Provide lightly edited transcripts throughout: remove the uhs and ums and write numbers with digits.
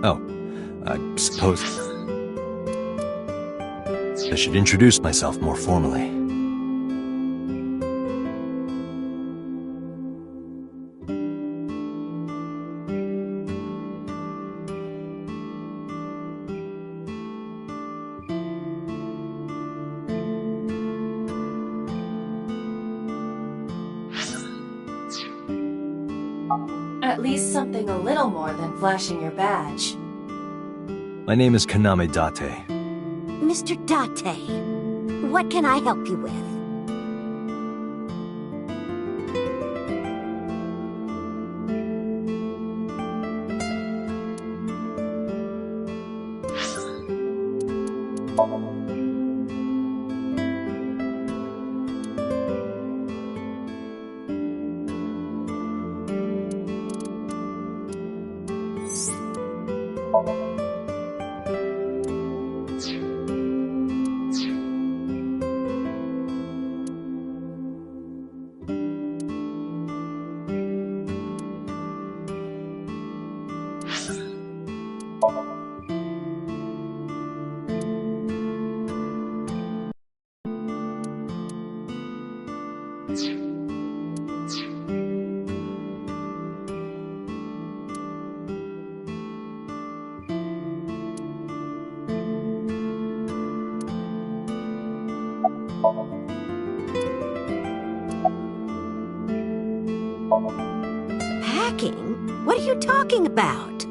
Oh, I suppose I should introduce myself more formally. At least something a little more than flashing your badge. My name is Kaname Date. Mr. Date, what can I help you with? Packing? What are you talking about?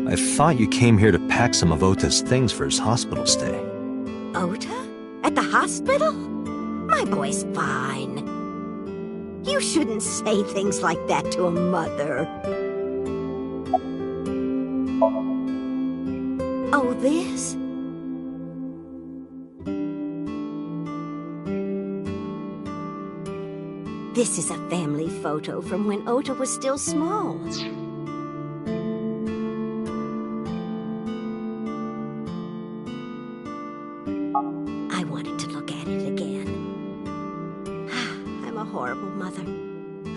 I thought you came here to pack some of Ota's things for his hospital stay. Ota? At the hospital? My boy's fine. You shouldn't say things like that to a mother. Oh, this? This is a family photo from when Ota was still small. I wanted to look at it again. I'm a horrible mother.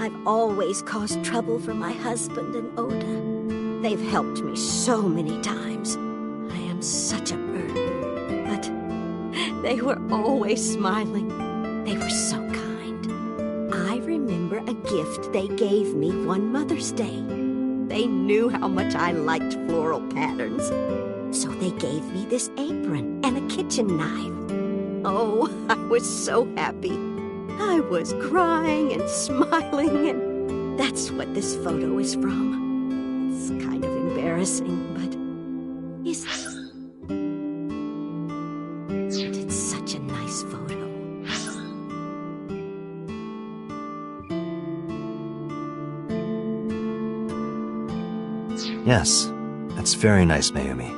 I've always caused trouble for my husband and Ota. They've helped me so many times. I am such a burden. But they were always smiling. They were so kind. I remember a gift they gave me one Mother's Day. They knew how much I liked floral patterns. So they gave me this apron and a kitchen knife. Oh, I was so happy. I was crying and smiling, and that's what this photo is from. It's kind of embarrassing, but it's such a nice photo. Yes, that's very nice, Mayumi.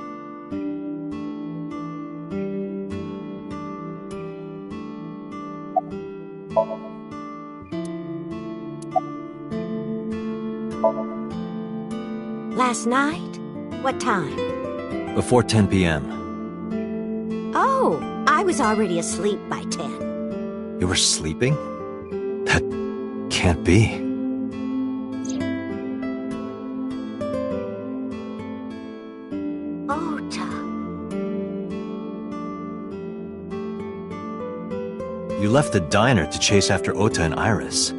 Last night? What time? Before 10 p.m. Oh, I was already asleep by 10. You were sleeping? That can't be. Ota. You left the diner to chase after Ota and Iris.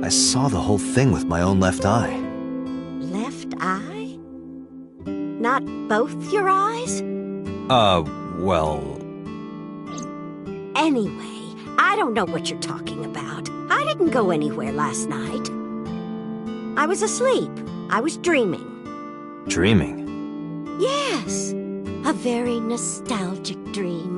I saw the whole thing with my own left eye. Left eye? Not both your eyes? Well... Anyway, I don't know what you're talking about. I didn't go anywhere last night. I was asleep. I was dreaming. Dreaming? Yes, a very nostalgic dream.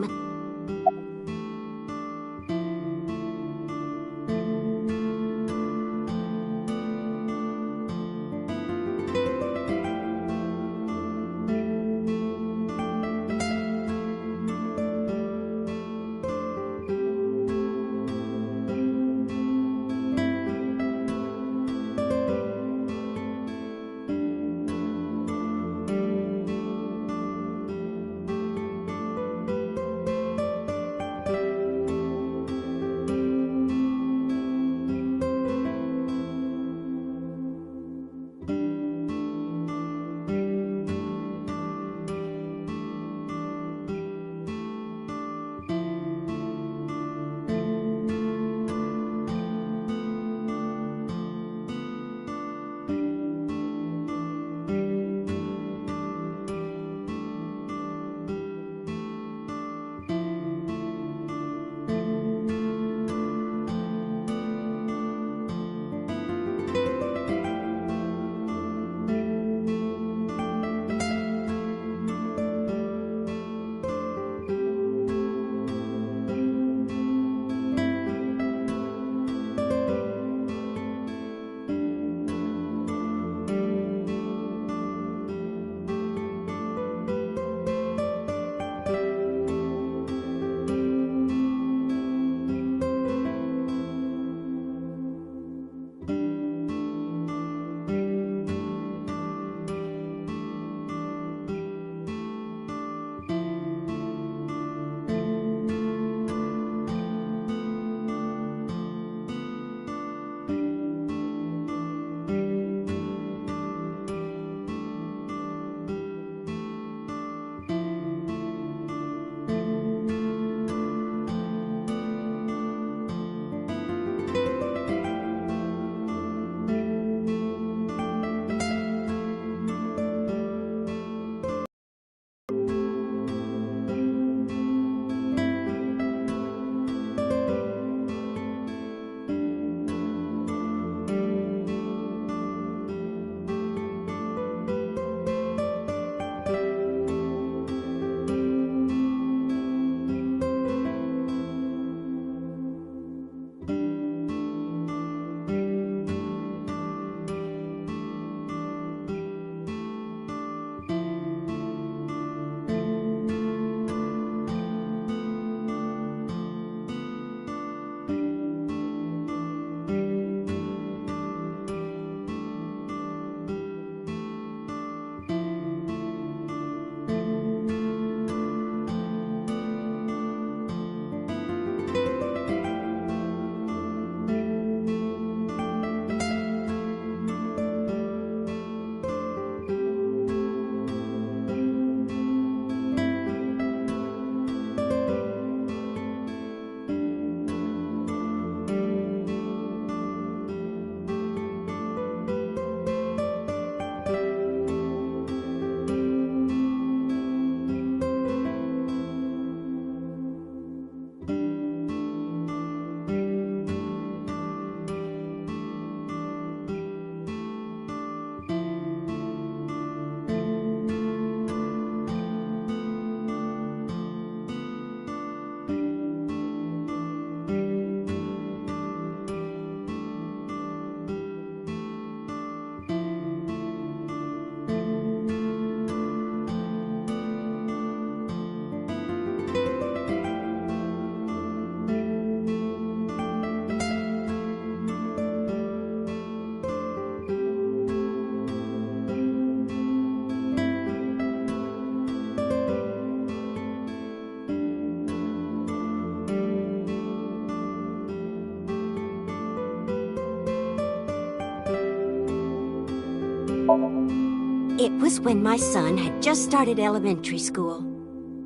It was when my son had just started elementary school.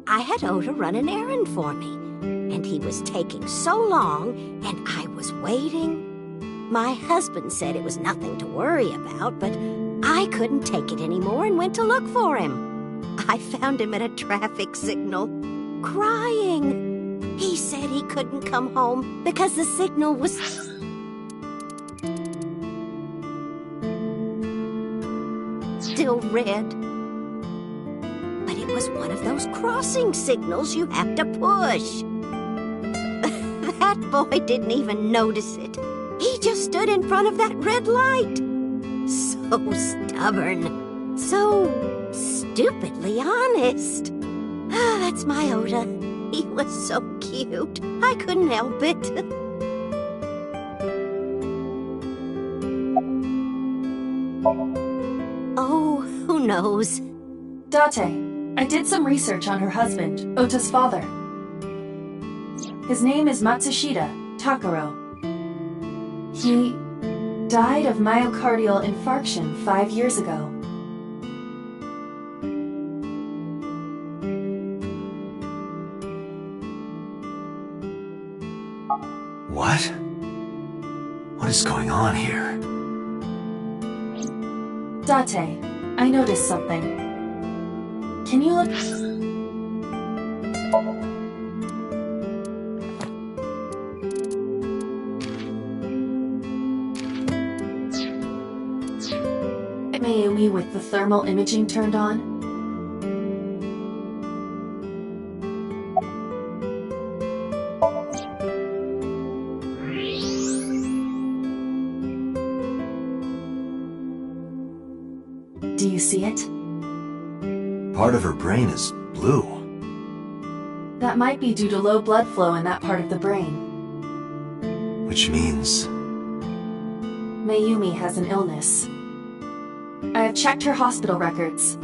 I had Oda run an errand for me, and he was taking so long, and I was waiting. My husband said it was nothing to worry about, but I couldn't take it anymore and went to look for him. I found him at a traffic signal, crying. He said he couldn't come home because the signal was still red. But it was one of those crossing signals you have to push. That boy didn't even notice it. He just stood in front of that red light. So stubborn. So stupidly honest. Ah, that's my Oda. He was so cute. I couldn't help it. Oh, who knows? Date, I did some research on her husband, Ota's father. His name is Matsushita Takaro. He died of myocardial infarction 5 years ago. What? What is going on here? Date, I noticed something. Can you look? Mayumi with the thermal imaging turned on? Do you see it? Part of her brain is blue. That might be due to low blood flow in that part of the brain. Which means... Mayumi has an illness. I have checked her hospital records.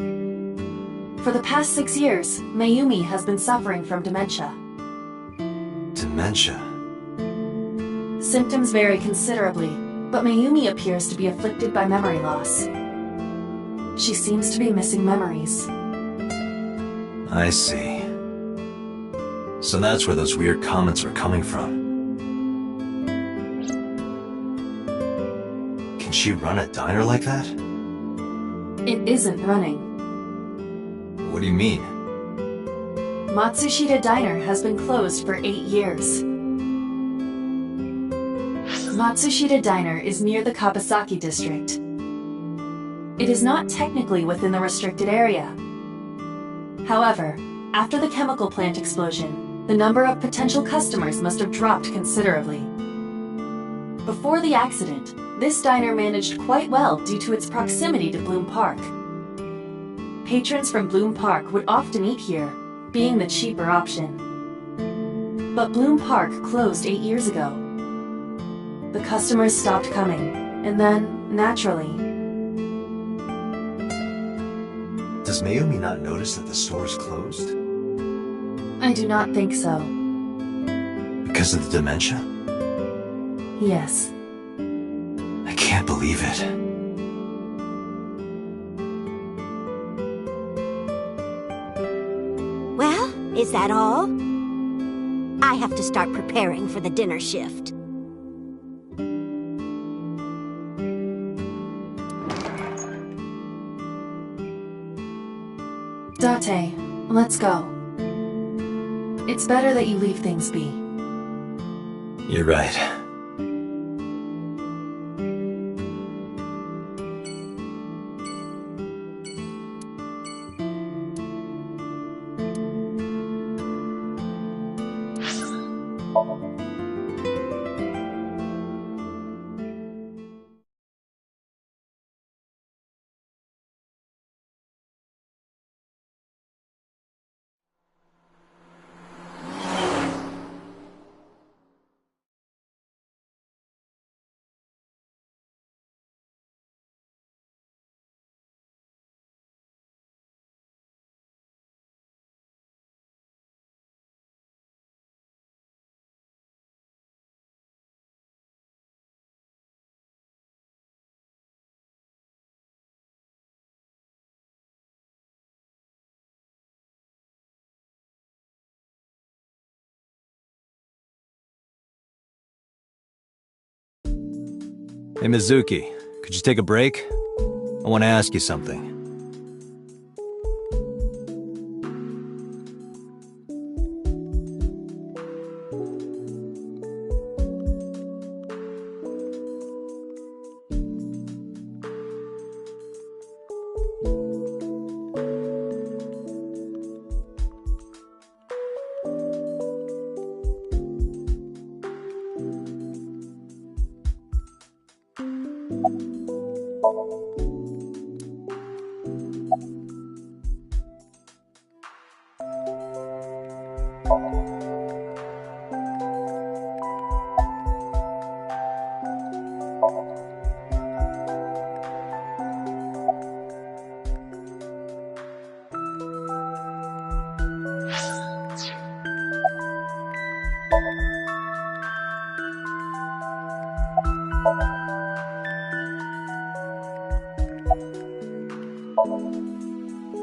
For the past 6 years, Mayumi has been suffering from dementia. Dementia? Symptoms vary considerably, but Mayumi appears to be afflicted by memory loss. She seems to be missing memories. I see. So that's where those weird comments are coming from. Can she run a diner like that? It isn't running. What do you mean? Matsushita Diner has been closed for 8 years. Matsushita Diner is near the Kabasaki district. It is not technically within the restricted area. However, after the chemical plant explosion, the number of potential customers must have dropped considerably. Before the accident, this diner managed quite well due to its proximity to Bloom Park. Patrons from Bloom Park would often eat here, being the cheaper option. But Bloom Park closed 8 years ago. The customers stopped coming, and then, naturally... Does Mayumi not notice that the store is closed? I do not think so. Because of the dementia? Yes. I can't believe it. Well, is that all? I have to start preparing for the dinner shift. Date, let's go. It's better that you leave things be. You're right. Hey, Mizuki, could you take a break? I want to ask you something.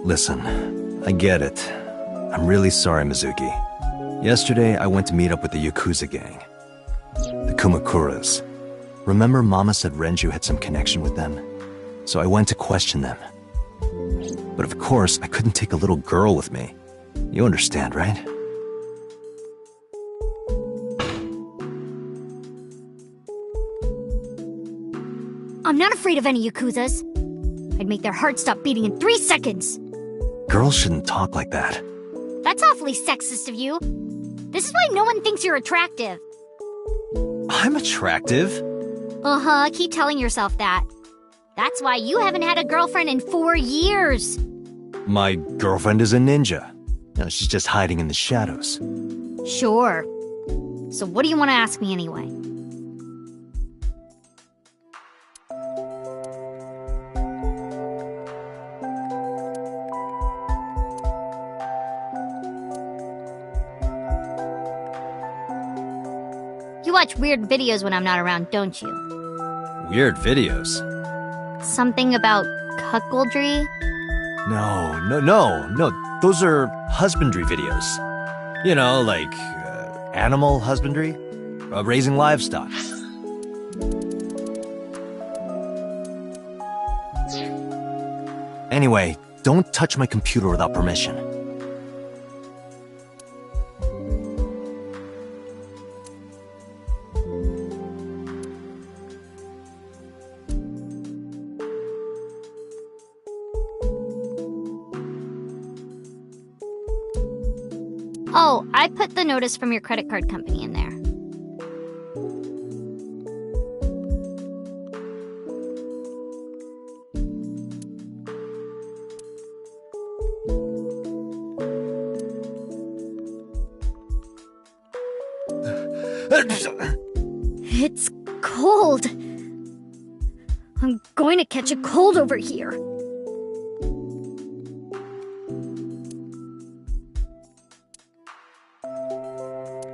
Listen, I get it. I'm really sorry, Mizuki. Yesterday, I went to meet up with the Yakuza gang. The Kumakuras. Remember Mama said Renju had some connection with them? So I went to question them. But of course, I couldn't take a little girl with me. You understand, right? I'm not afraid of any Yakuzas. I'd make their hearts stop beating in 3 seconds. Girls shouldn't talk like that. That's awfully sexist of you. This is why no one thinks you're attractive. I'm attractive. Uh-huh, keep telling yourself that. That's why you haven't had a girlfriend in 4 years. My girlfriend is a ninja. No, she's just hiding in the shadows. Sure. So what do you want to ask me anyway? You watch weird videos when I'm not around, don't you? Weird videos? Something about cuckoldry? No. Those are husbandry videos. You know, like animal husbandry? Raising livestock. Anyway, don't touch my computer without permission. Oh, I put the notice from your credit card company in there. It's cold. I'm going to catch a cold over here.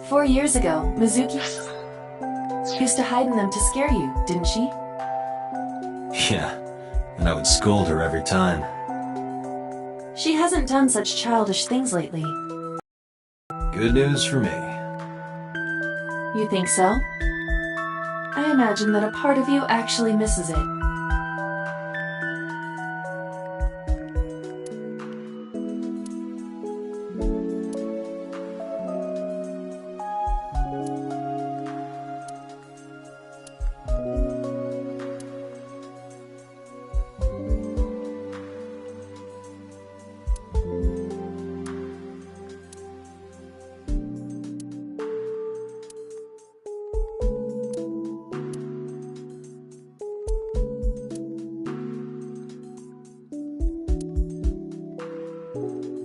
"4 years ago, Mizuki used to hide in them to scare you, didn't she?" Yeah, and I would scold her every time. She hasn't done such childish things lately. Good news for me. You think so? I imagine that a part of you actually misses it.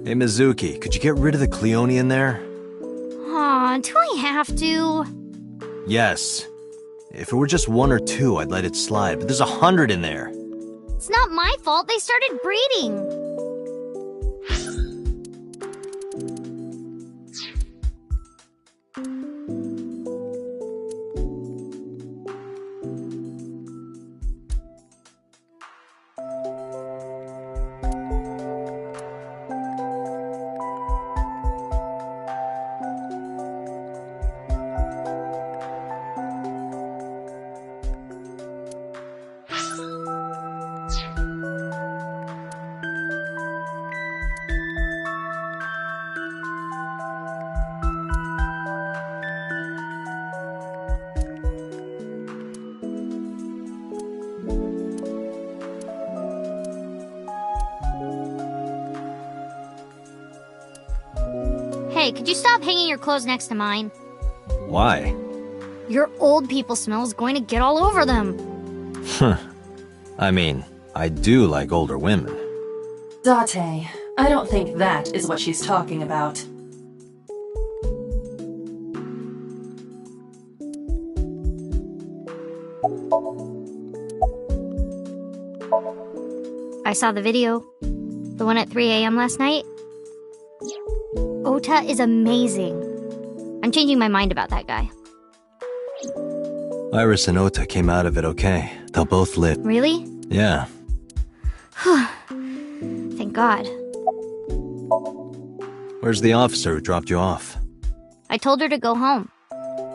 Hey, Mizuki, could you get rid of the Cleone in there? Aw, do I have to? Yes. If it were just 1 or 2, I'd let it slide, but there's 100 in there. It's not my fault they started breeding. Hey, could you stop hanging your clothes next to mine? Why? Your old people smell is going to get all over them. I mean, I do like older women. Date, I don't think that is what she's talking about. I saw the video. The one at 3 a.m. last night. Ota is amazing. I'm changing my mind about that guy. Iris and Ota came out of it okay. They'll both live. Really? Yeah. Thank God. Where's the officer who dropped you off? I told her to go home.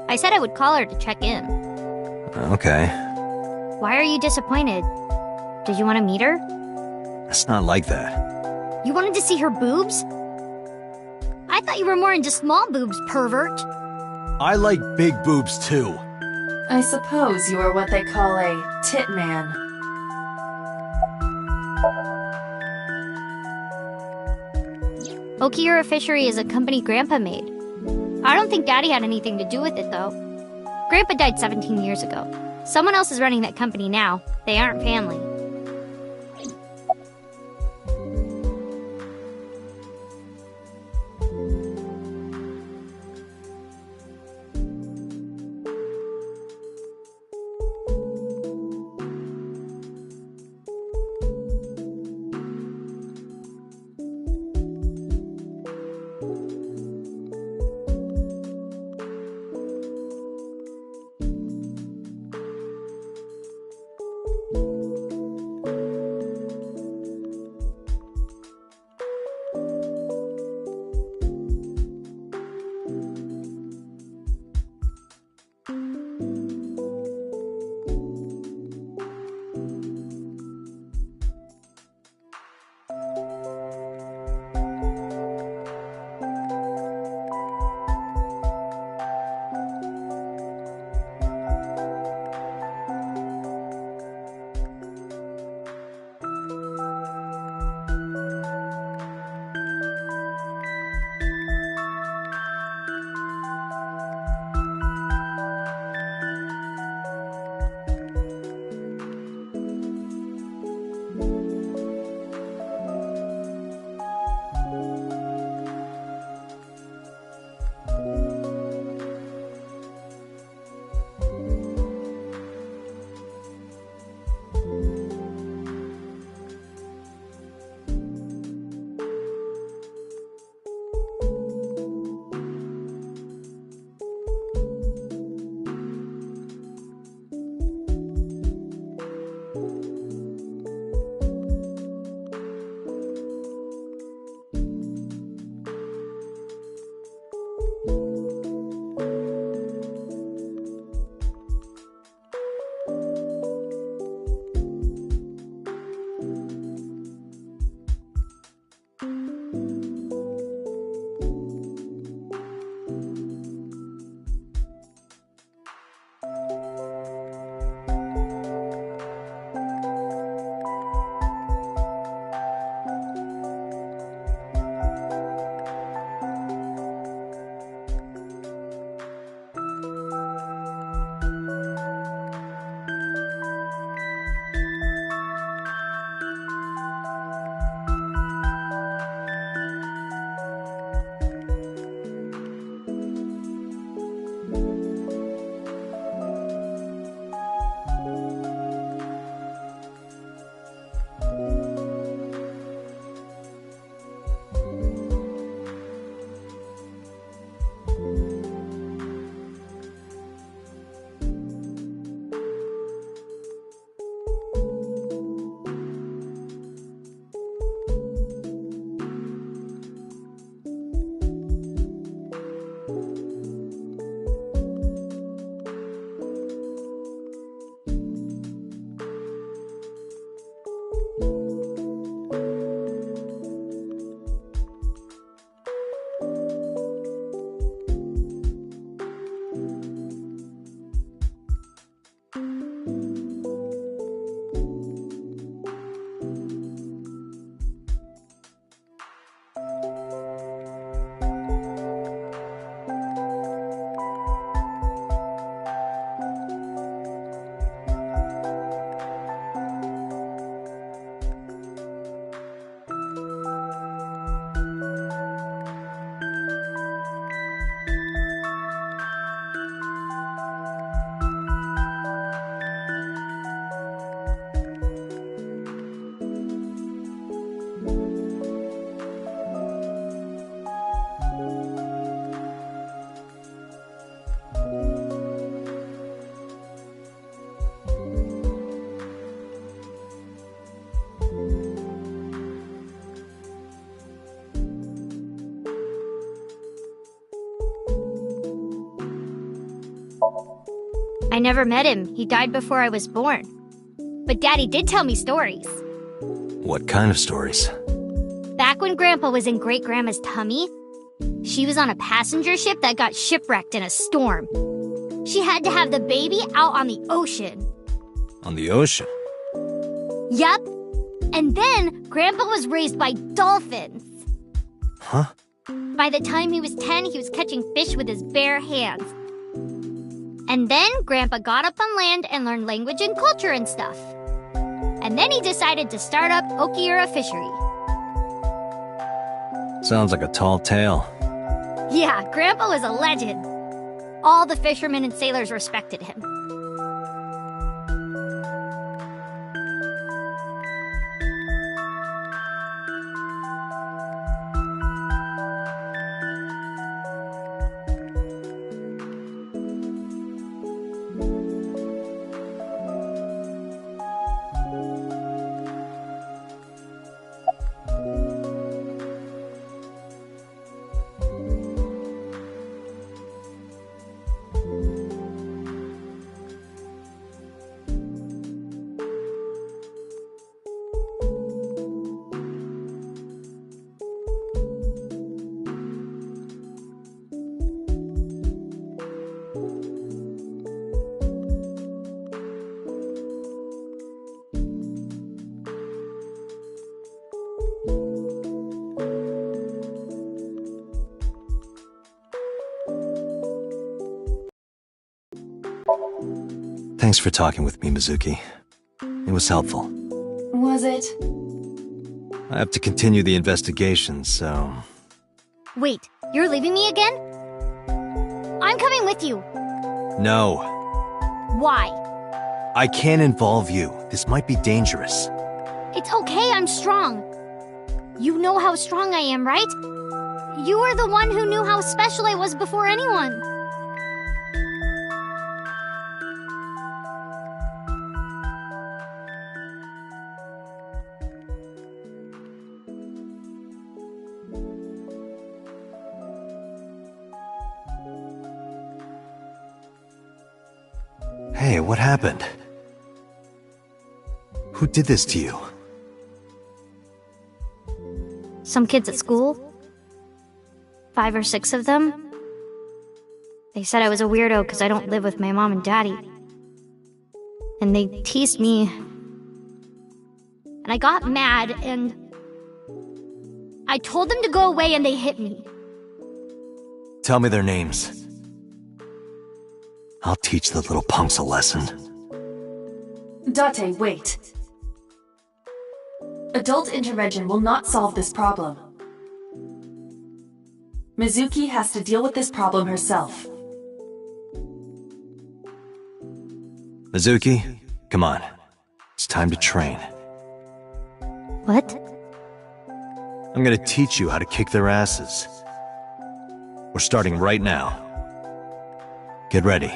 I said I would call her to check in. Okay. Why are you disappointed? Did you want to meet her? It's not like that. You wanted to see her boobs? I thought you were more into small boobs, pervert. I like big boobs too. I suppose you are what they call a tit man. Okiura Fishery is a company Grandpa made. I don't think Daddy had anything to do with it, though. Grandpa died 17 years ago. Someone else is running that company now. They aren't family. never met him. He died before I was born. But Daddy did tell me stories. What kind of stories? Back when Grandpa was in Great-Grandma's tummy, she was on a passenger ship that got shipwrecked in a storm. She had to have the baby out on the ocean. On the ocean? Yup. And then Grandpa was raised by dolphins. Huh? By the time he was 10, he was catching fish with his bare hands. And then Grandpa got up on land and learned language and culture and stuff. And then he decided to start up Okiura Fishery. Sounds like a tall tale. Yeah, Grandpa was a legend. All the fishermen and sailors respected him. Thanks for talking with me, Mizuki. It was helpful. Was it? I have to continue the investigation, so... Wait, you're leaving me again? I'm coming with you. No. Why? I can't involve you. This might be dangerous. It's okay, I'm strong. You know how strong I am, right? You were the one who knew how special I was before anyone. Hey, what happened? Who did this to you? Some kids at school. 5 or 6 of them. They said I was a weirdo because I don't live with my mom and daddy. And they teased me. And I got mad and... I told them to go away and they hit me. Tell me their names. I'll teach the little punks a lesson. Date, wait. Adult intervention will not solve this problem. Mizuki has to deal with this problem herself. Mizuki, come on. It's time to train. What? I'm gonna teach you how to kick their asses. We're starting right now. Get ready.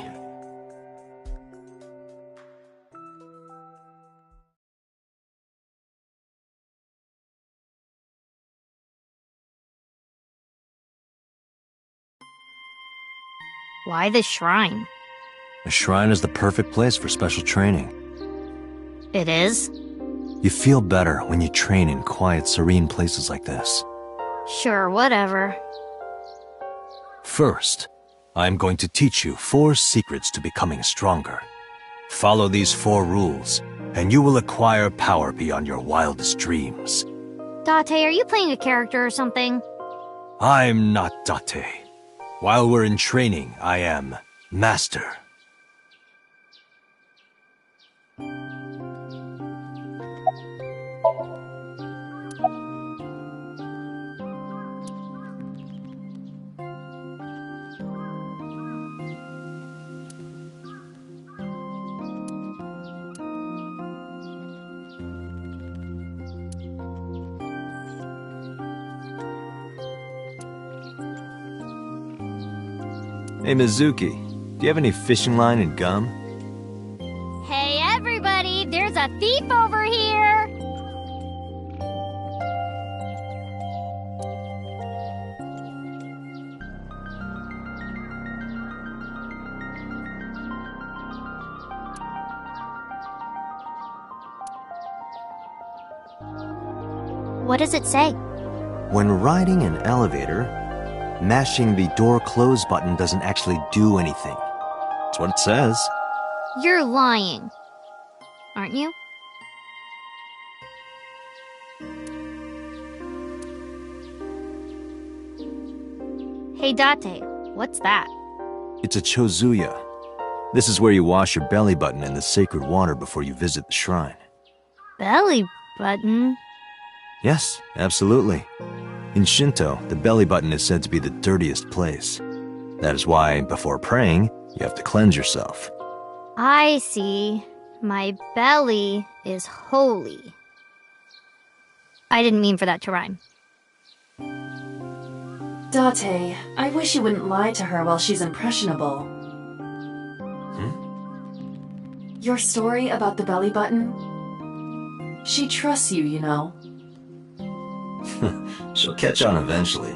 Why the shrine? A shrine is the perfect place for special training. It is? You feel better when you train in quiet, serene places like this. Sure, whatever. First, I'm going to teach you 4 secrets to becoming stronger. Follow these 4 rules, and you will acquire power beyond your wildest dreams. Date, are you playing a character or something? I'm not Date. While we're in training, I am Master. Hey Mizuki, do you have any fishing line and gum? Hey everybody, there's a thief over here! What does it say? When riding an elevator, mashing the door close button doesn't actually do anything. That's what it says. You're lying. Aren't you? Hey Date, what's that? It's a chozuya. This is where you wash your belly button in the sacred water before you visit the shrine. Belly button? Yes, absolutely. In Shinto, the belly button is said to be the dirtiest place. That is why, before praying, you have to cleanse yourself. I see. My belly is holy. I didn't mean for that to rhyme. Date, I wish you wouldn't lie to her while she's impressionable. Your story about the belly button? She trusts you, you know. She'll catch on eventually.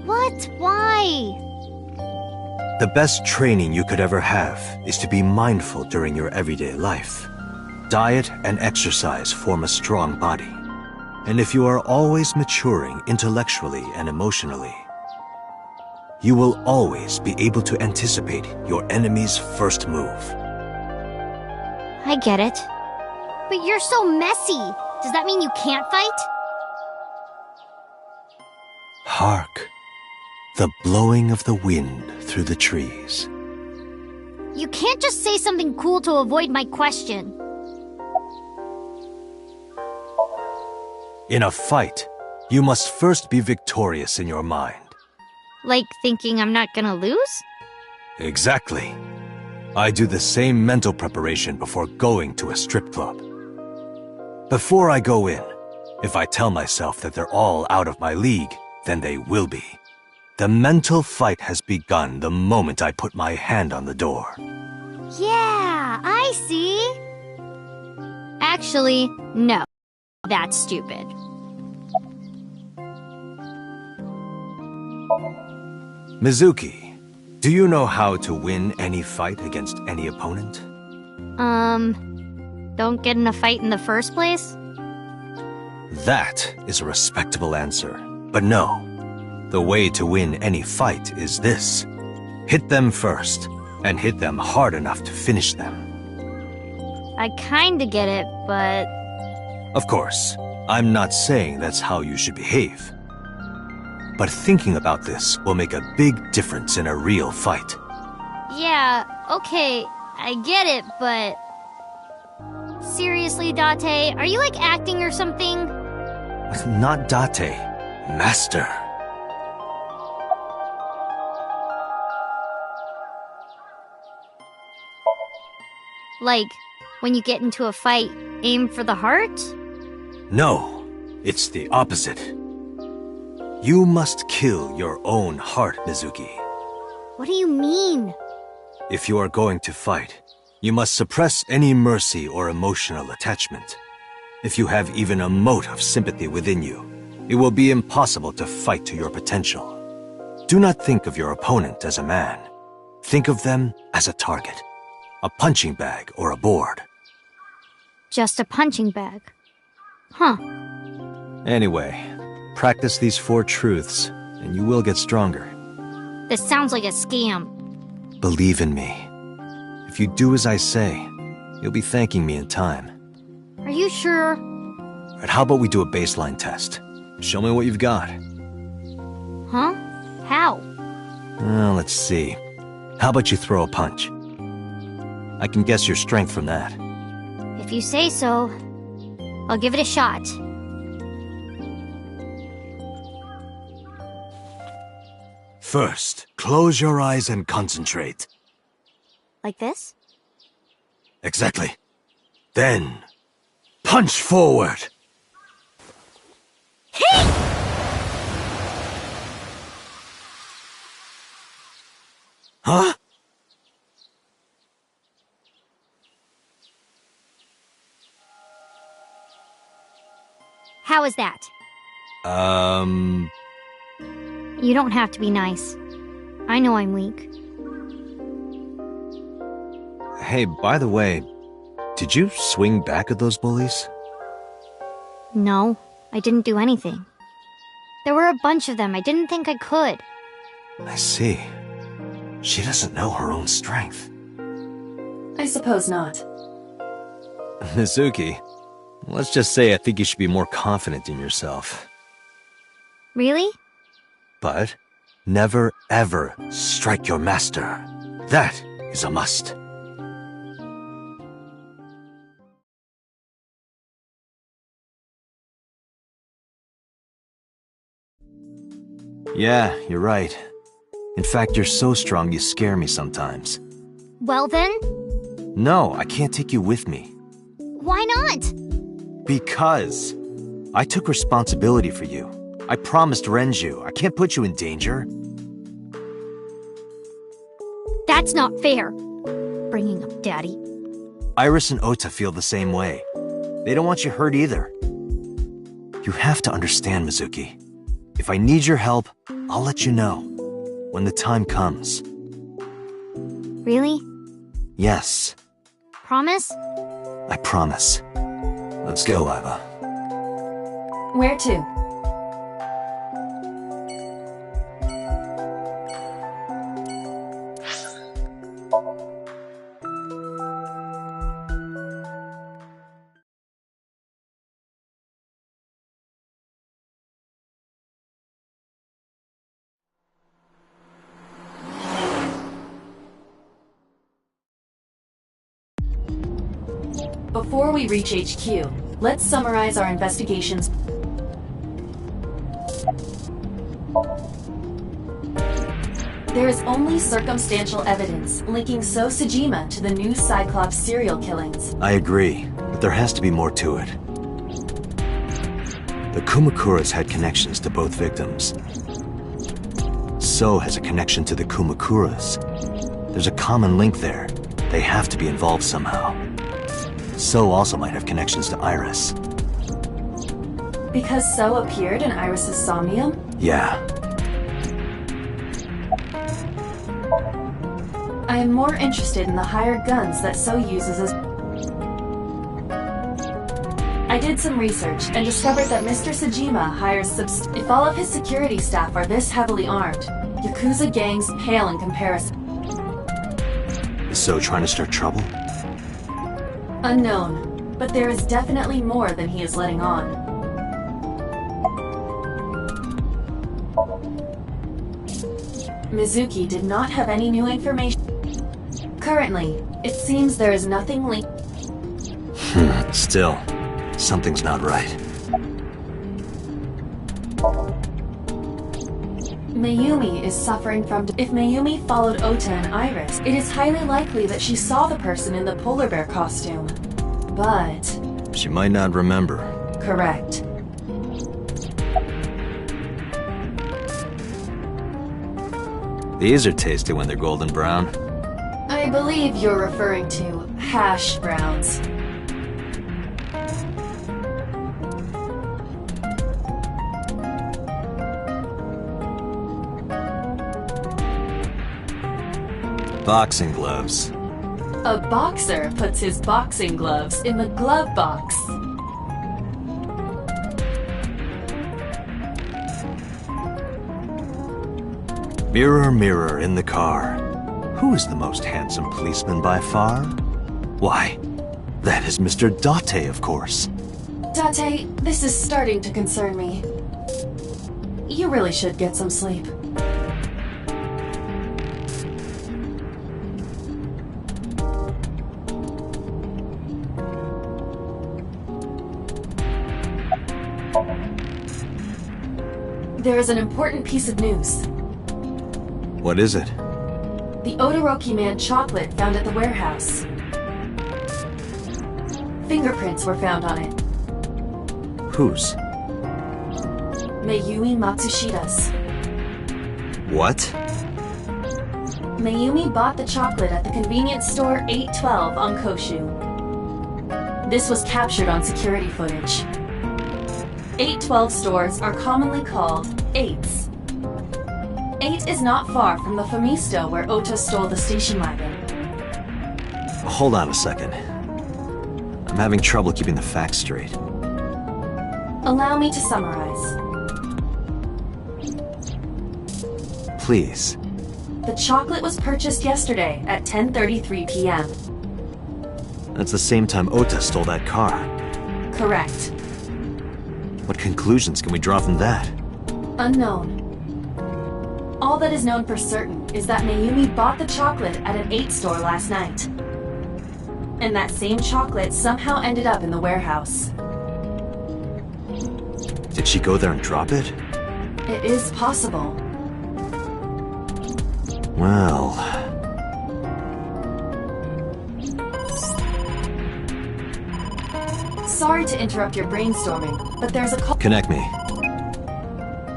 What? Why? The best training you could ever have is to be mindful during your everyday life. Diet and exercise form a strong body. And if you are always maturing intellectually and emotionally, you will always be able to anticipate your enemy's first move. I get it. But you're so messy. Does that mean you can't fight? Hark, the blowing of the wind through the trees. You can't just say something cool to avoid my question. In a fight, you must first be victorious in your mind. Like thinking I'm not gonna lose? Exactly. I do the same mental preparation before going to a strip club. Before I go in, if I tell myself that they're all out of my league, then they will be. The mental fight has begun the moment I put my hand on the door. Yeah, I see. Actually, no. That's stupid. Mizuki, do you know how to win any fight against any opponent? Don't get in a fight in the first place? That is a respectable answer. But no, the way to win any fight is this. Hit them first, and hit them hard enough to finish them. I kinda get it, but... Of course, I'm not saying that's how you should behave. But thinking about this will make a big difference in a real fight. Yeah, okay, I get it, but... Seriously, Date, are you like acting or something? Not Date, Master. Like, when you get into a fight, aim for the heart? No, it's the opposite. You must kill your own heart, Mizuki. What do you mean? If you are going to fight, you must suppress any mercy or emotional attachment. If you have even a mote of sympathy within you, it will be impossible to fight to your potential. Do not think of your opponent as a man. Think of them as a target, a punching bag or a board. Just a punching bag. Huh. Anyway, practice these 4 truths, and you will get stronger. This sounds like a scam. Believe in me. If you do as I say, you'll be thanking me in time. Are you sure? Right, how about we do a baseline test? Show me what you've got. Huh? How? Let's see. How about you throw a punch? I can guess your strength from that. If you say so, I'll give it a shot. First, close your eyes and concentrate. Like this? Exactly. Then, punch forward! Huh? How is that? You don't have to be nice. I know I'm weak. Hey, by the way, did you swing back at those bullies? No, I didn't do anything. There were a bunch of them. I didn't think I could. I see. She doesn't know her own strength. I suppose not. Mizuki, let's just say I think you should be more confident in yourself. Really? But never ever strike your master. That is a must. Yeah, you're right. In fact, you're so strong you scare me sometimes. Well then? No, I can't take you with me. Why not? Because I took responsibility for you. I promised Renju. I can't put you in danger. That's not fair. Bringing up Daddy. Iris and Ota feel the same way. They don't want you hurt either. You have to understand, Mizuki. If I need your help, I'll let you know. When the time comes. Really? Yes. Promise? I promise. Let's go, Iva. Where to? Before we reach HQ, let's summarize our investigations. There is only circumstantial evidence linking So Sejima to the new Cyclops serial killings. I agree, but there has to be more to it. The Kumakuras had connections to both victims. So has a connection to the Kumakuras. There's a common link there. They have to be involved somehow. So also might have connections to Iris. Because So appeared in Iris's somnium? Yeah. I am more interested in the hired guns that So uses as... I did some research and discovered that Mr. Sejima hires if all of his security staff are this heavily armed, Yakuza gangs pale in comparison. Is So trying to start trouble? Unknown, but there is definitely more than he is letting on. Mizuki did not have any new information. Currently, it seems there is nothing linked. Still, something's not right. Mayumi is suffering from... If Mayumi followed Ota and Iris, it is highly likely that she saw the person in the polar bear costume. But... She might not remember. Correct. These are tasty when they're golden brown. I believe you're referring to hash browns. Boxing gloves. A boxer puts his boxing gloves in the glove box. Mirror, mirror in the car. Who is the most handsome policeman by far? Why, that is Mr. Date, of course. Date, this is starting to concern me. You really should get some sleep. There is an important piece of news. What is it? The Odoroki Man chocolate found at the warehouse. Fingerprints were found on it. Whose? Mayumi Matsushida's. What? Mayumi bought the chocolate at the convenience store 812 on Koshu. This was captured on security footage. 812 stores are commonly called 8s. 8 is not far from the Famisto where Ota stole the station wagon. Hold on a second. I'm having trouble keeping the facts straight. Allow me to summarize. Please. The chocolate was purchased yesterday at 10:33 p.m. That's the same time Ota stole that car. Correct. What conclusions can we draw from that? Unknown. All that is known for certain is that Mayumi bought the chocolate at an 8 store last night. And that same chocolate somehow ended up in the warehouse. Did she go there and drop it? It is possible. Well... Sorry to interrupt your brainstorming, but there's a call. Connect me.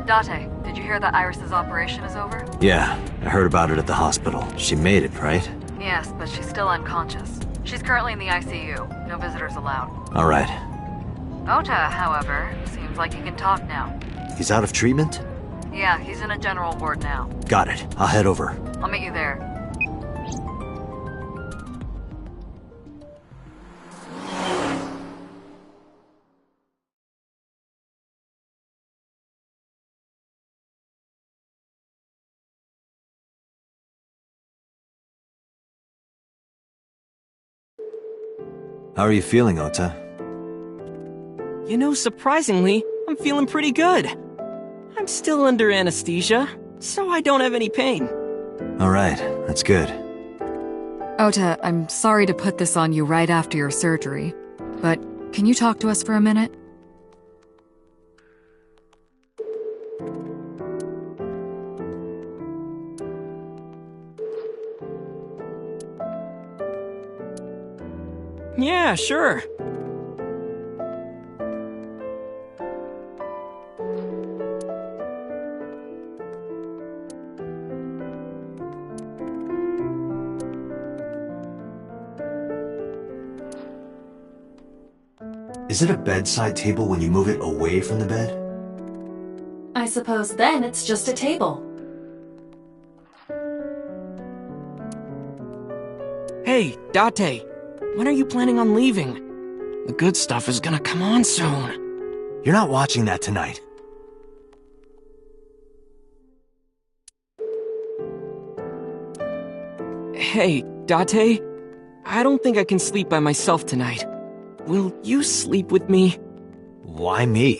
Date, did you hear that Iris's operation is over? Yeah, I heard about it at the hospital. She made it, right? Yes, but she's still unconscious. She's currently in the ICU. No visitors allowed. All right. Ota, however, seems like he can talk now. He's out of treatment? Yeah, he's in a general ward now. Got it. I'll head over. I'll meet you there. How are you feeling, Ota? You know, surprisingly, I'm feeling pretty good. I'm still under anesthesia, so I don't have any pain. All right, that's good. Ota, I'm sorry to put this on you right after your surgery, but can you talk to us for a minute? Yeah, sure. Is it a bedside table when you move it away from the bed? I suppose then it's just a table. Hey, Date, when are you planning on leaving? The good stuff is gonna come on soon. You're not watching that tonight. Hey, Date, I don't think I can sleep by myself tonight. Will you sleep with me? Why me?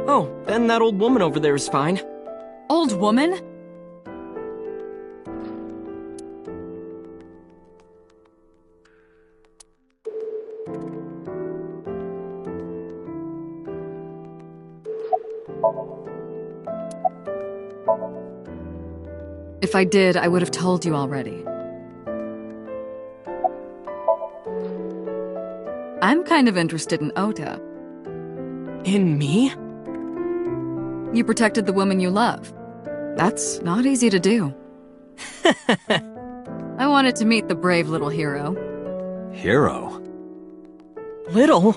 Oh, then that old woman over there is fine. Old woman? If I did, I would have told you already. I'm kind of interested in Ota. In me? You protected the woman you love. That's not easy to do. I wanted to meet the brave little hero. Hero? Little?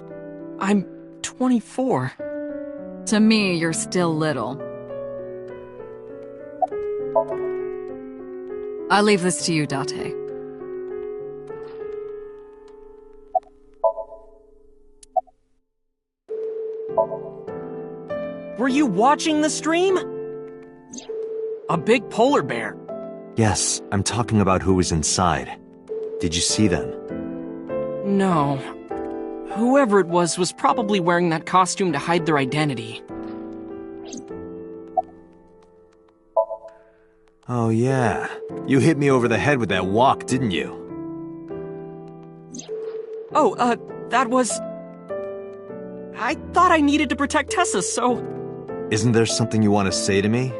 I'm 24. To me, you're still little. I'll leave this to you, Date. Were you watching the stream? A big polar bear. Yes, I'm talking about who was inside. Did you see them? No. Whoever it was probably wearing that costume to hide their identity. Oh yeah. You hit me over the head with that walk, didn't you? Oh, that was... I thought I needed to protect Tessa, so... Isn't there something you want to say to me?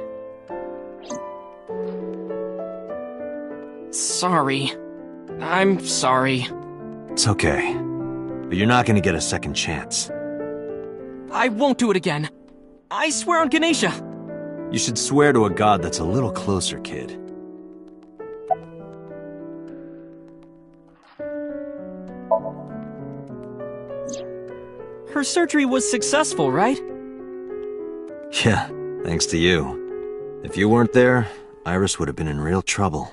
Sorry. I'm sorry. It's okay. But you're not gonna get a second chance. I won't do it again. I swear on Ganesha. You should swear to a god that's a little closer, kid. Her surgery was successful, right? Yeah, thanks to you. If you weren't there, Iris would have been in real trouble.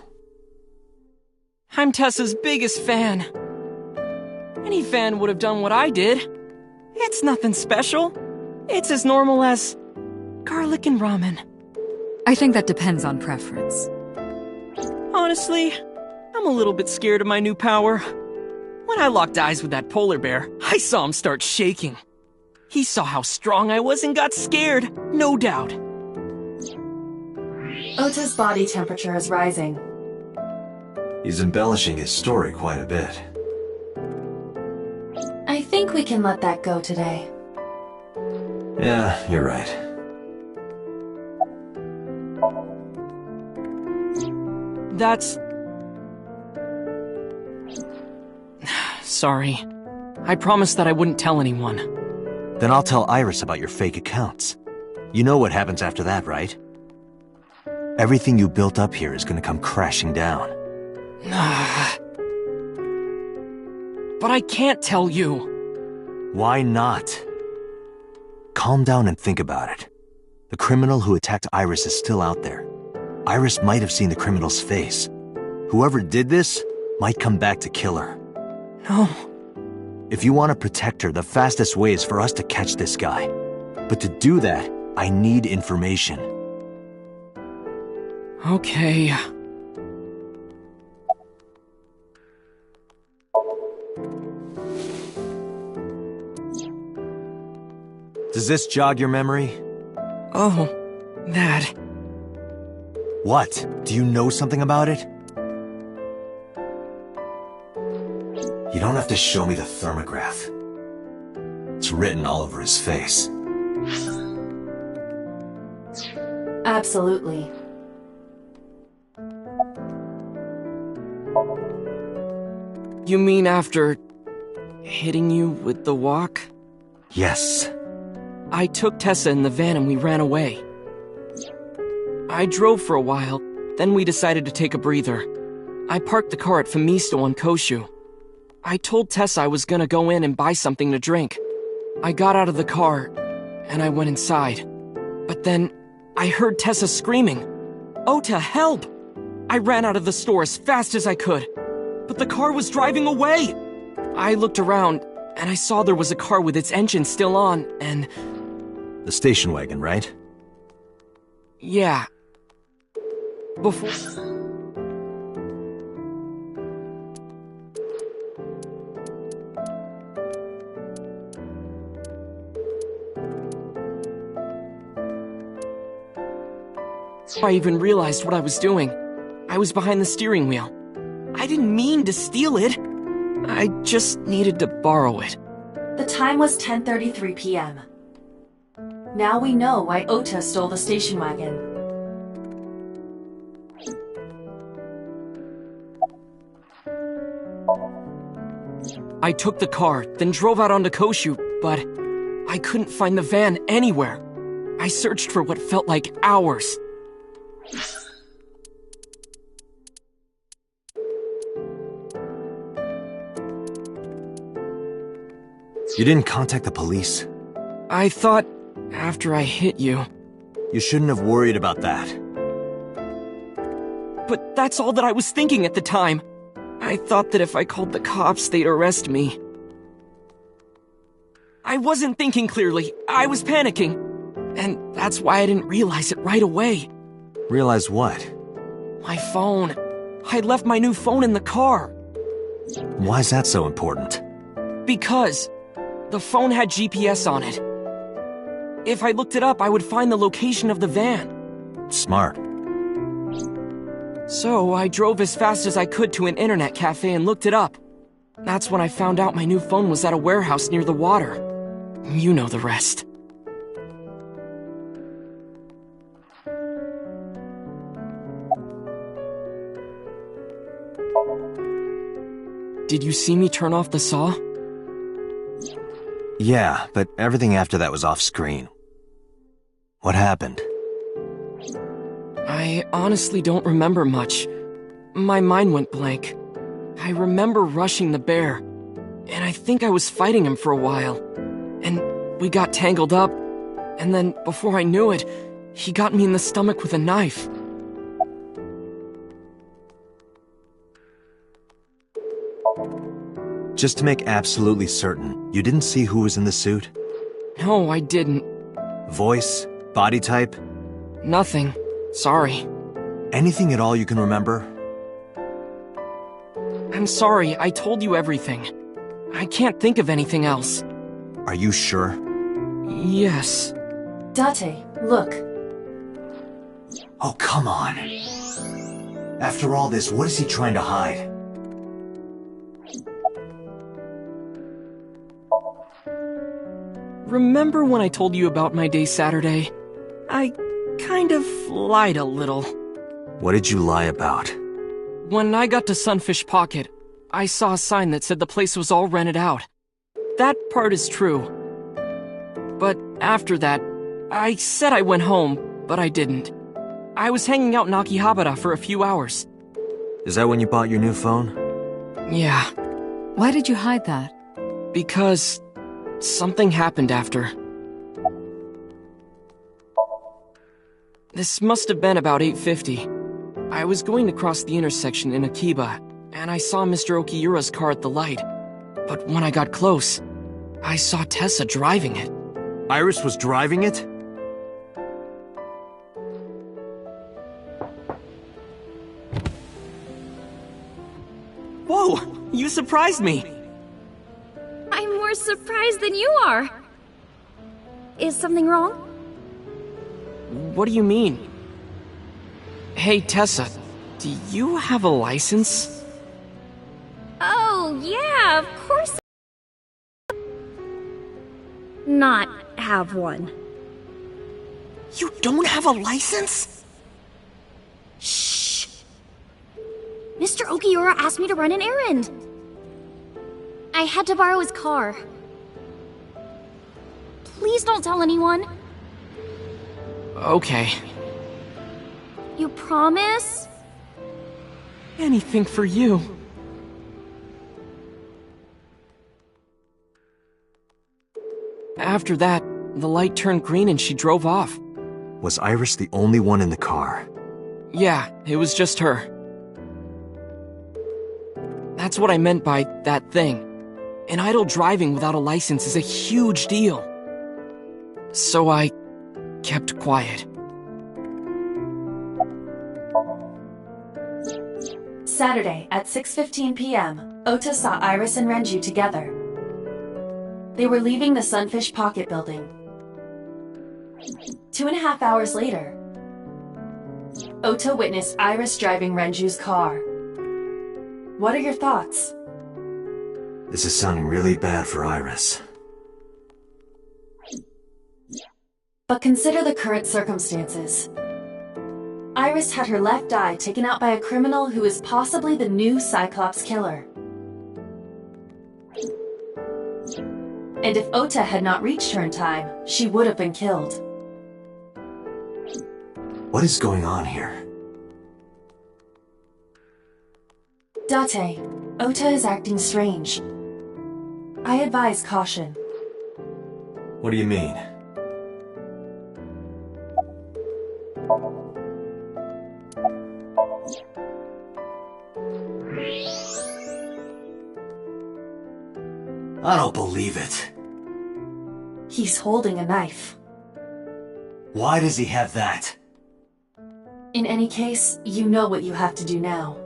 I'm Tessa's biggest fan. Any fan would have done what I did. It's nothing special. It's as normal as garlic and ramen. I think that depends on preference. Honestly, I'm a little bit scared of my new power. When I locked eyes with that polar bear, I saw him start shaking. He saw how strong I was and got scared, no doubt. Ota's body temperature is rising. He's embellishing his story quite a bit. I think we can let that go today. Yeah, you're right. That's... Sorry. I promised that I wouldn't tell anyone. Then I'll tell Iris about your fake accounts. You know what happens after that, right? Everything you built up here is gonna come crashing down. But I can't tell you. Why not? Calm down and think about it. The criminal who attacked Iris is still out there. Iris might have seen the criminal's face. Whoever did this might come back to kill her. No. If you want to protect her, the fastest way is for us to catch this guy. But to do that, I need information. Okay. Does this jog your memory? Oh, that. What? Do you know something about it? You don't have to show me the thermograph. It's written all over his face. Absolutely. You mean after hitting you with the walk? Yes. I took Tessa in the van and we ran away. I drove for a while, then we decided to take a breather. I parked the car at Famisto on Koshu. I told Tessa I was gonna go in and buy something to drink. I got out of the car, and I went inside. But then, I heard Tessa screaming, "Ota, help!" I ran out of the store as fast as I could, but the car was driving away! I looked around, and I saw there was a car with its engine still on, and... The station wagon, right? Yeah. Before... I even realized what I was doing. I was behind the steering wheel. I didn't mean to steal it. I just needed to borrow it. The time was 10:33 p.m. Now we know why Ota stole the station wagon. I took the car, then drove out onto Koshu, but I couldn't find the van anywhere. I searched for what felt like hours. You didn't contact the police? I thought, after I hit you... You shouldn't have worried about that. But that's all that I was thinking at the time. I thought that if I called the cops, they'd arrest me. I wasn't thinking clearly. I was panicking. And that's why I didn't realize it right away. Realize what? My phone. I'd left my new phone in the car. Why's that so important? Because the phone had GPS on it. If I looked it up, I would find the location of the van. Smart. So I drove as fast as I could to an internet cafe and looked it up. That's when I found out my new phone was at a warehouse near the water. You know the rest. Did you see me turn off the saw? Yeah, but everything after that was off screen. What happened? I honestly don't remember much. My mind went blank. I remember rushing the bear, and I think I was fighting him for a while. and we got tangled up, and then before I knew it, he got me in the stomach with a knife. Just to make absolutely certain, you didn't see who was in the suit? No, I didn't. Voice? Body type? Nothing. Sorry. Anything at all you can remember? I'm sorry, I told you everything. I can't think of anything else. Are you sure? Yes. Date, look. Oh, come on. After all this, what is he trying to hide? Remember when I told you about my day Saturday? I kind of lied a little. What did you lie about? When I got to Sunfish Pocket, I saw a sign that said the place was all rented out. That part is true. But after that, I said I went home, but I didn't. I was hanging out in Akihabara for a few hours. Is that when you bought your new phone? Yeah, Why did you hide that? because something happened after. This must have been about 8:50. I was going to cross the intersection in Akiba, and I saw Mr. Okiura's car at the light. But when I got close, I saw Tessa driving it. Iris was driving it? Whoa! You surprised me! I'm more surprised than you are. Is something wrong? What do you mean? Hey, Tessa, do you have a license? Oh, yeah, of course. Not have one. You don't have a license? Shh! Mr. Okiura asked me to run an errand. I had to borrow his car. Please don't tell anyone. Okay. You promise? Anything for you. After that, the light turned green and she drove off. Was Iris the only one in the car? Yeah, it was just her. That's what I meant by that thing. An idle driving without a license is a huge deal. So I kept quiet. Saturday at 6:15 p.m., Ota saw Iris and Renju together. They were leaving the Sunfish Pocket building. 2.5 hours later, Ota witnessed Iris driving Renju's car. What are your thoughts? This is sounding really bad for Iris. But consider the current circumstances. Iris had her left eye taken out by a criminal who is possibly the new Cyclops killer. And if Ota had not reached her in time, she would have been killed. What is going on here? Date, Ota is acting strange. I advise caution. What do you mean? I don't believe it. He's holding a knife. Why does he have that? In any case, you know what you have to do now.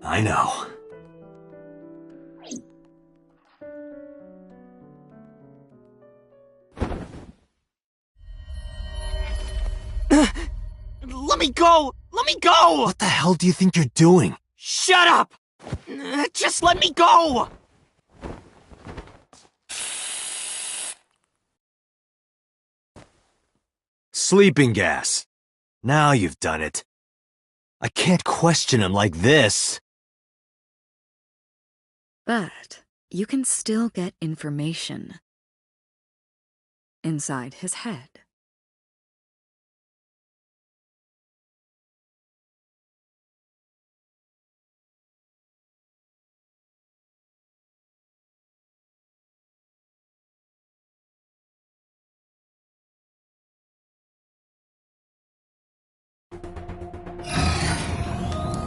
I know. Let me go! Let me go! What the hell do you think you're doing? Shut up! Just let me go! Sleeping gas. Now you've done it. I can't question him like this. But you can still get information inside his head.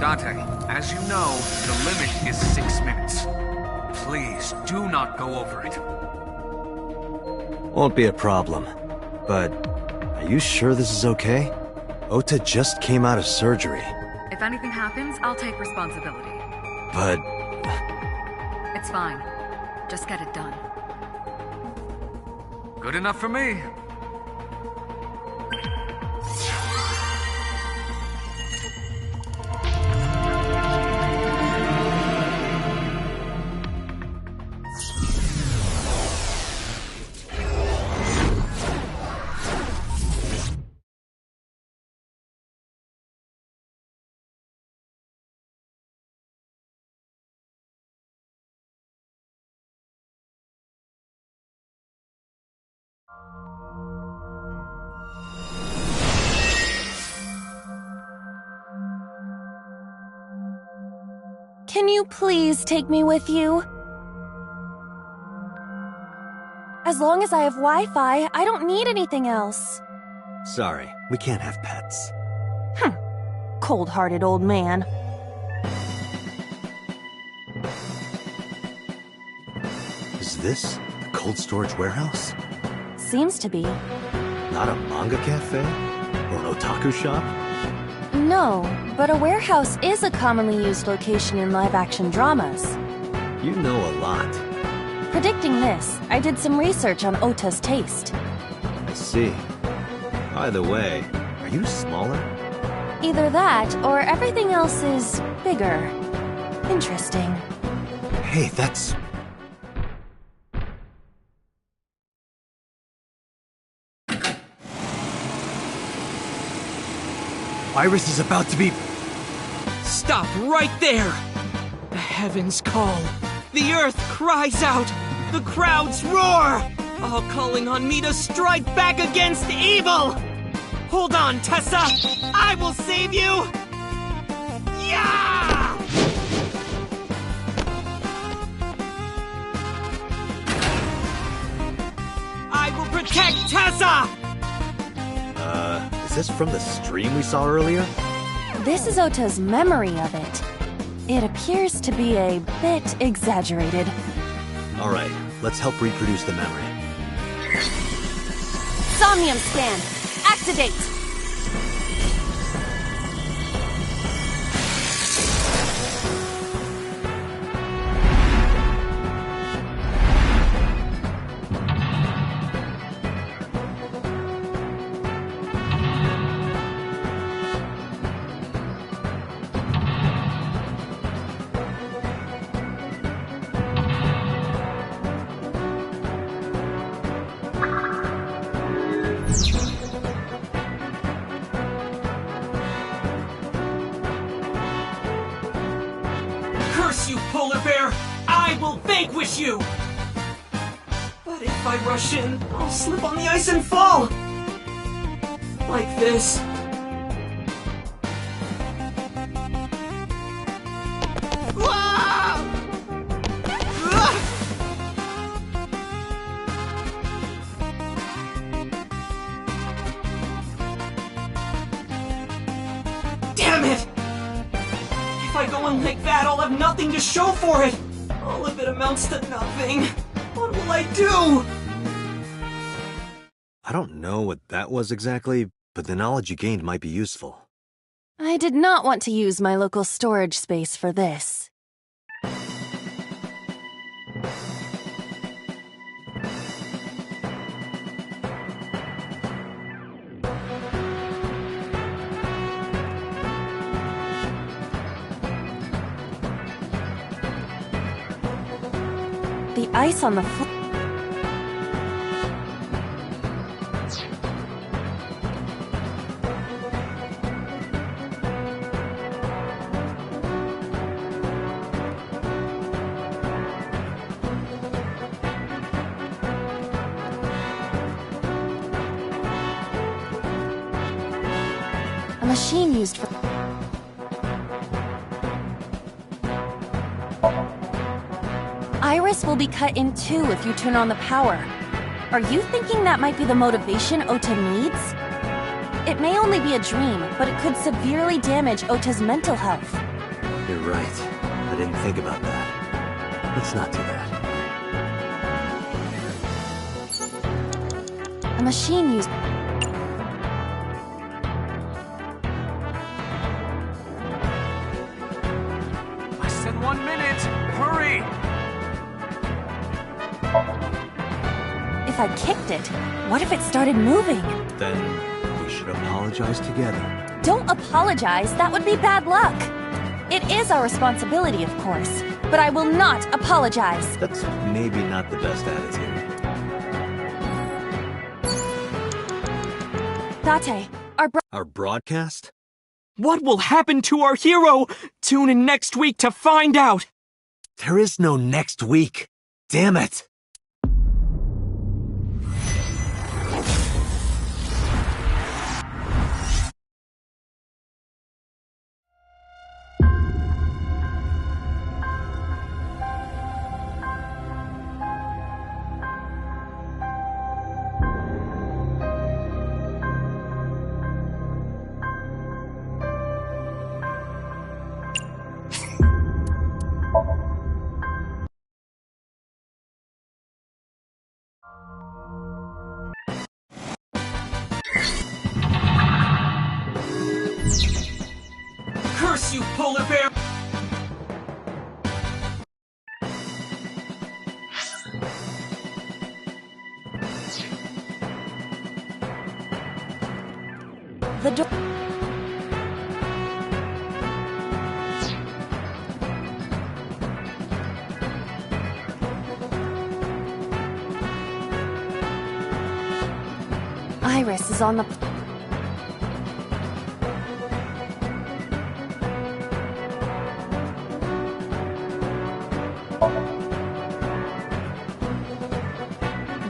Dante, as you know, the limit is 6 minutes. Please, do not go over it. Won't be a problem. But, are you sure this is okay? Ota just came out of surgery. If anything happens, I'll take responsibility. But... It's fine. Just get it done. Good enough for me. Can you please take me with you? As long as I have Wi-Fi, I don't need anything else. Sorry, we can't have pets. Cold-hearted old man. Is this the cold storage warehouse? Seems to be. Not a manga cafe? Or an otaku shop? No, but a warehouse is a commonly used location in live-action dramas. You know a lot. Predicting this, I did some research on Ota's taste. I see. By the way, are you smaller? Either that, or everything else is bigger. Interesting. Hey, that's... Iris is about to be... Stop right there! The heavens call. The earth cries out. The crowds roar. All calling on me to strike back against evil! Hold on, Tessa! I will save you! Yeah! I will protect Tessa! Is this from the stream we saw earlier? This is Ota's memory of it. It appears to be a bit exaggerated. Alright, let's help reproduce the memory. Somnium scan! Activate! Curse you, polar bear! I will vanquish you! But if I rush in, I'll slip on the ice and fall! Like this. Ah! Ah! Damn it! If I go in like that, I'll have nothing to show for it! All of it amounts to nothing. What will I do? I don't know what that was exactly, but the knowledge you gained might be useful. I did not want to use my local storage space for this. The ice on the floor. A machine used for... Iris will be cut in two if you turn on the power. Are you thinking that might be the motivation Ota needs? It may only be a dream, but it could severely damage Ota's mental health. You're right. I didn't think about that. Let's not do that. A machine used... Less than 1 minute! Hurry! If I kicked it, what if it started moving? Then we should apologize together. Don't apologize, that would be bad luck. It is our responsibility, of course, but I will not apologize. That's maybe not the best attitude. Date, Our broadcast? What will happen to our hero? Tune in next week to find out! There is no next week. Damn it! Curse you, polar bear! the door... Iris is on the...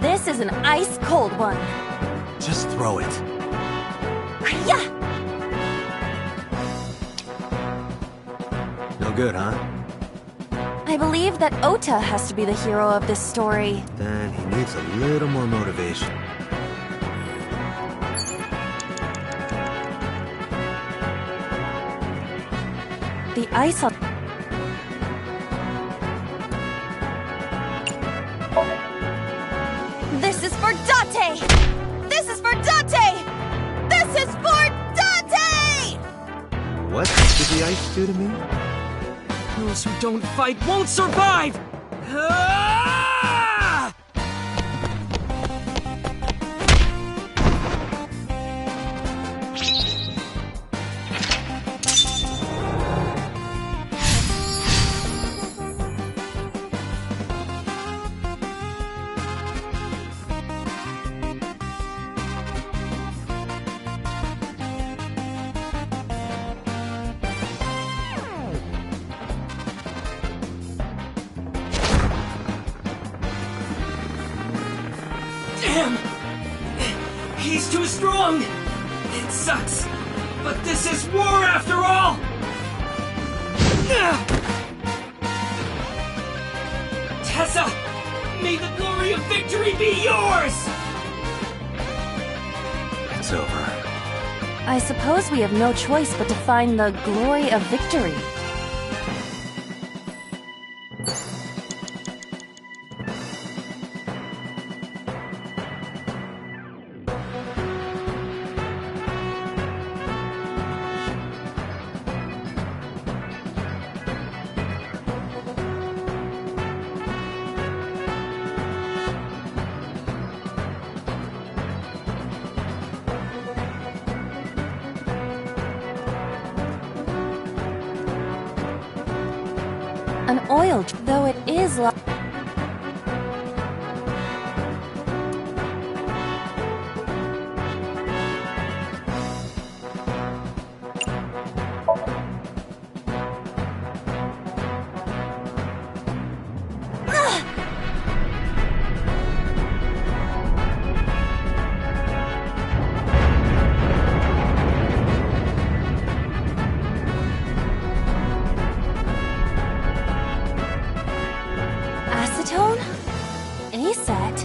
This is an ice-cold one. Just throw it. Yeah! No good, huh? I believe that Ota has to be the hero of this story. Then he needs a little more motivation. The ice on... This is for Date! This is for Date! This is for Date! What did the ice do to me? Those who don't fight won't survive! Ah! Damn! He's too strong! It sucks, but this is war after all! Tessa! May the glory of victory be yours! It's over. I suppose we have no choice but to find the glory of victory. An oil, though it is like... Acetone? ASAT?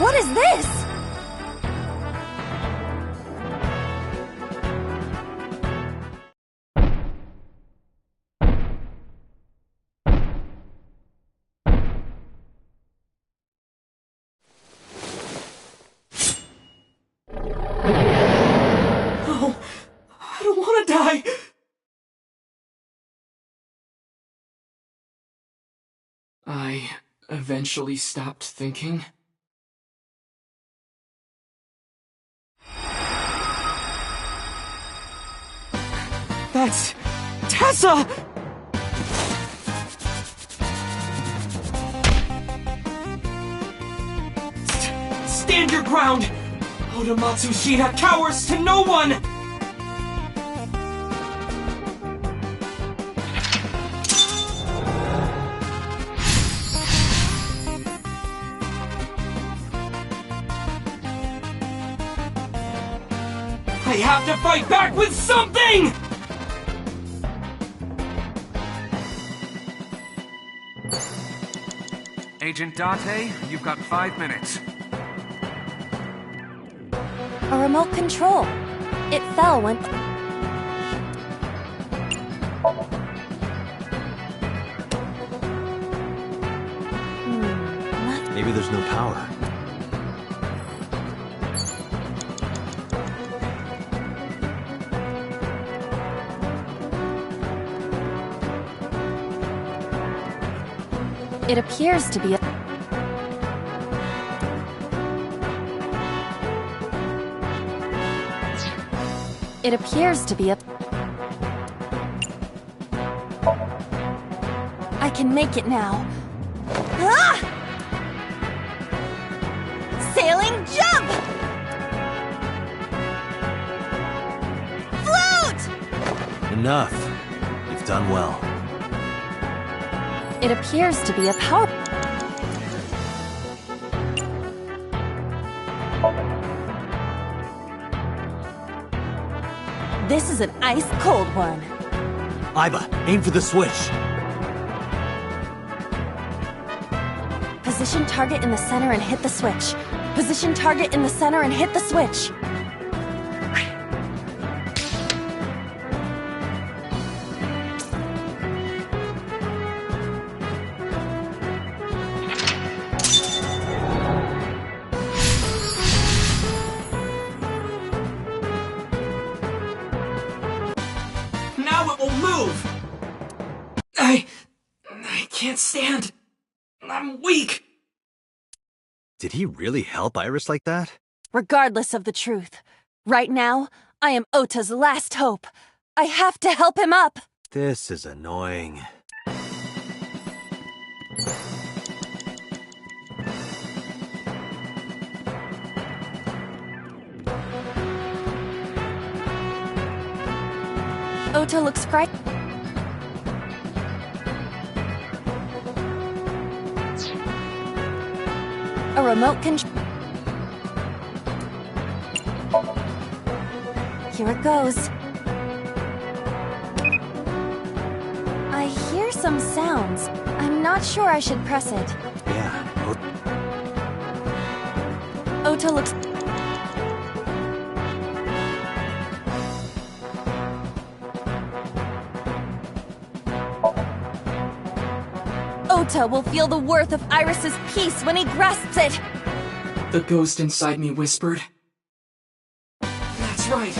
What is this? I eventually stopped thinking. That's Tessa! Stand your ground! Oda Matsushita cowers to no one! I have to fight back with something! Agent Date, you've got 5 minutes. A remote control. It fell when... Maybe there's no power. It appears to be a... It appears to be a... I can make it now. Ah! Sailing jump! Float! Enough. You've done well. It appears to be a power... This is an ice-cold one. Aiba, aim for the switch. Position target in the center and hit the switch. Position target in the center and hit the switch. Now it will move! I can't stand. I'm weak. Did he really help Iris like that? Regardless of the truth, right now, I am Ota's last hope. I have to help him up! This is annoying. Ota looks frightened. A remote control. Here it goes. I hear some sounds. I'm not sure I should press it. Yeah. Ota looks... Ota will feel the worth of Iris's peace when he grasps it! The ghost inside me whispered. That's right.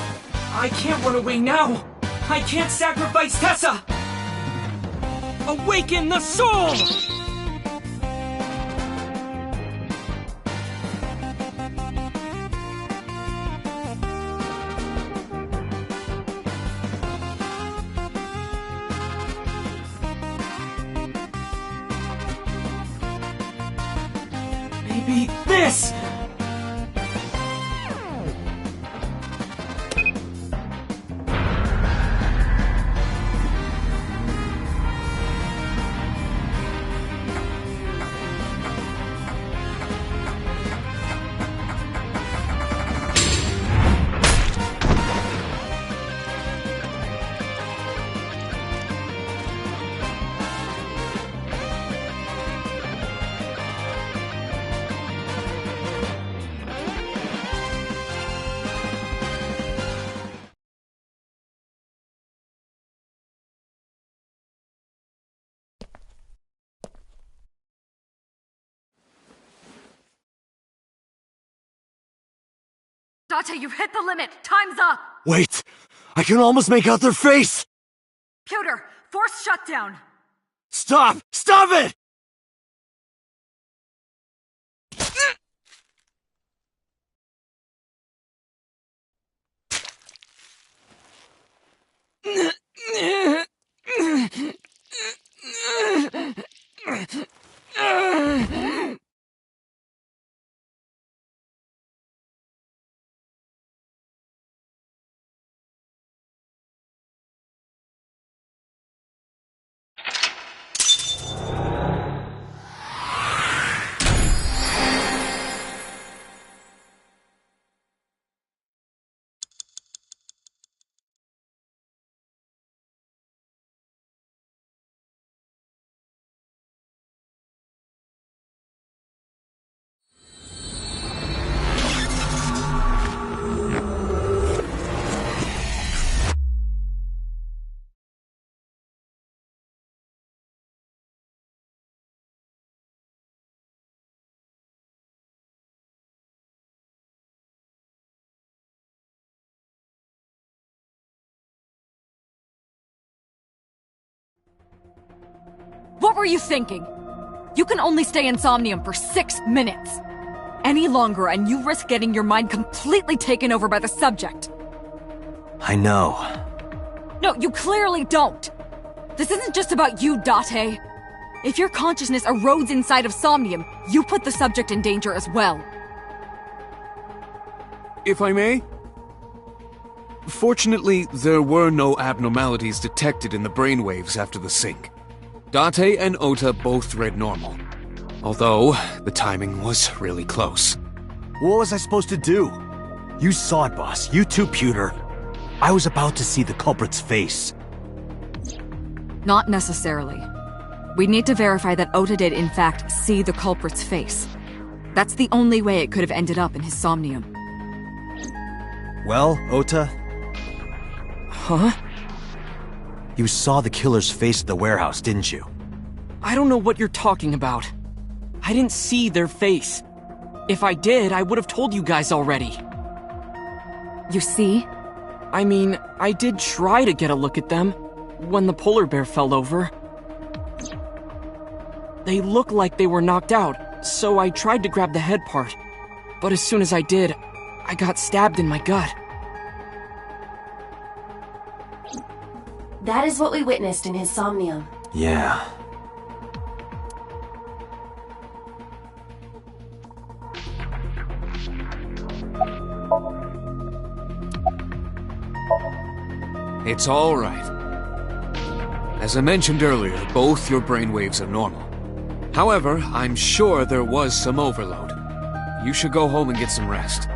I can't run away now. I can't sacrifice Tessa. Awaken the soul! Maybe this! Date, you've hit the limit! Time's up! Wait! I can almost make out their face! Pewter, force shutdown! Stop! Stop it! What were you thinking? You can only stay in Somnium for 6 minutes. Any longer and you risk getting your mind completely taken over by the subject. I know. No, you clearly don't. This isn't just about you, Date. If your consciousness erodes inside of Somnium, you put the subject in danger as well. If I may? Fortunately, there were no abnormalities detected in the brainwaves after the sync. Date and Ota both read normal. Although, the timing was really close. What was I supposed to do? You saw it, boss. You too, Pewter. I was about to see the culprit's face. Not necessarily. We need to verify that Ota did in fact see the culprit's face. That's the only way it could have ended up in his Somnium. Well, Ota? Huh? You saw the killer's face at the warehouse, didn't you? I don't know what you're talking about. I didn't see their face. If I did, I would have told you guys already. You see? I mean, I did try to get a look at them when the polar bear fell over. They looked like they were knocked out, so I tried to grab the head part. But as soon as I did, I got stabbed in my gut. That is what we witnessed in his Somnium. Yeah. It's all right. As I mentioned earlier, both your brainwaves are normal. However, I'm sure there was some overload. You should go home and get some rest.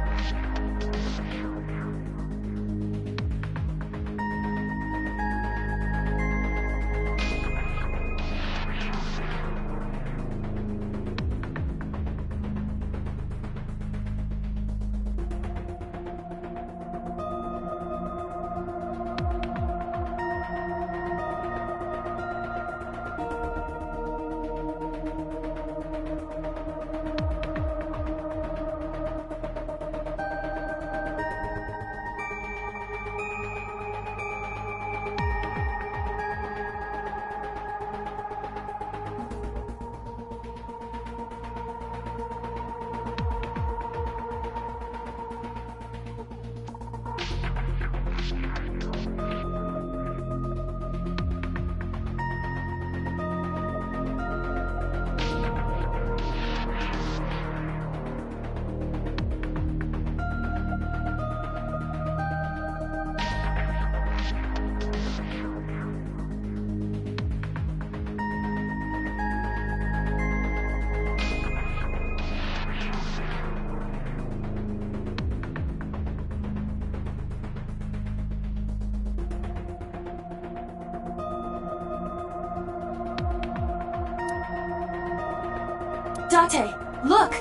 Date, look!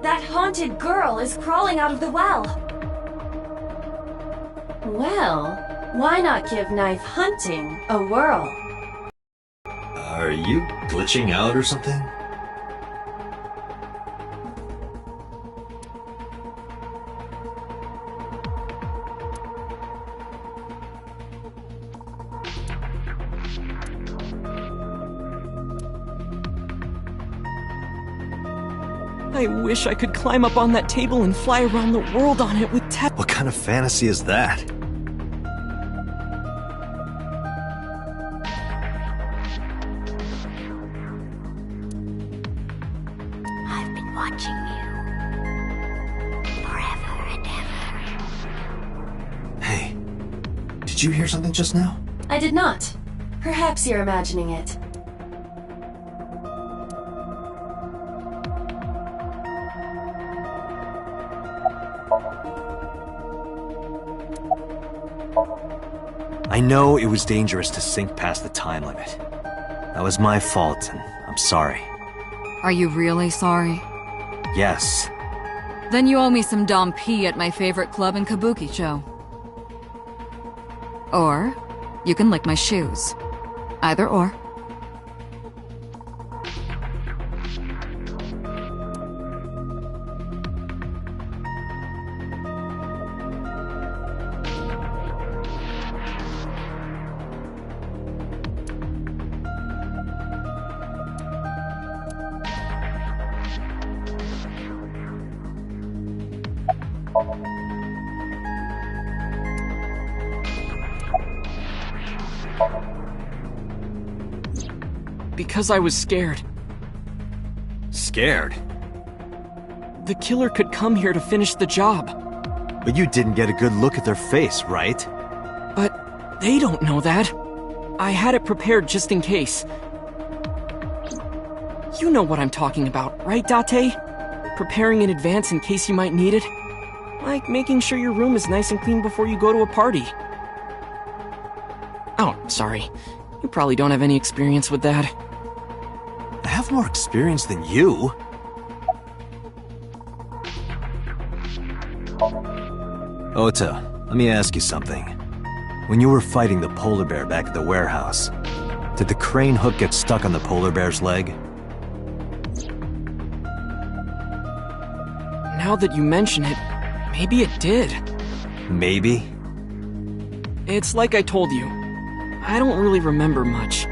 That haunted girl is crawling out of the well. Well, why not give knife hunting a whirl? Are you glitching out or something? I wish I could climb up on that table and fly around the world on it with What kind of fantasy is that? watching you. Forever and ever. Hey, did you hear something just now? I did not. Perhaps you're imagining it. I know it was dangerous to sink past the time limit. That was my fault, and I'm sorry. Are you really sorry? Yes. Then you owe me some Dom P at my favorite club in Kabukicho. Or, you can lick my shoes. Either or. Because I was scared. Scared? The killer could come here to finish the job. But you didn't get a good look at their face, right? But they don't know that. I had it prepared just in case. You know what I'm talking about, right, Date? Preparing in advance in case you might need it. Like making sure your room is nice and clean before you go to a party. Oh, sorry. You probably don't have any experience with that. I have more experience than you. Ota, let me ask you something. When you were fighting the polar bear back at the warehouse, did the crane hook get stuck on the polar bear's leg? Now that you mention it, maybe it did. Maybe? It's like I told you. I don't really remember much.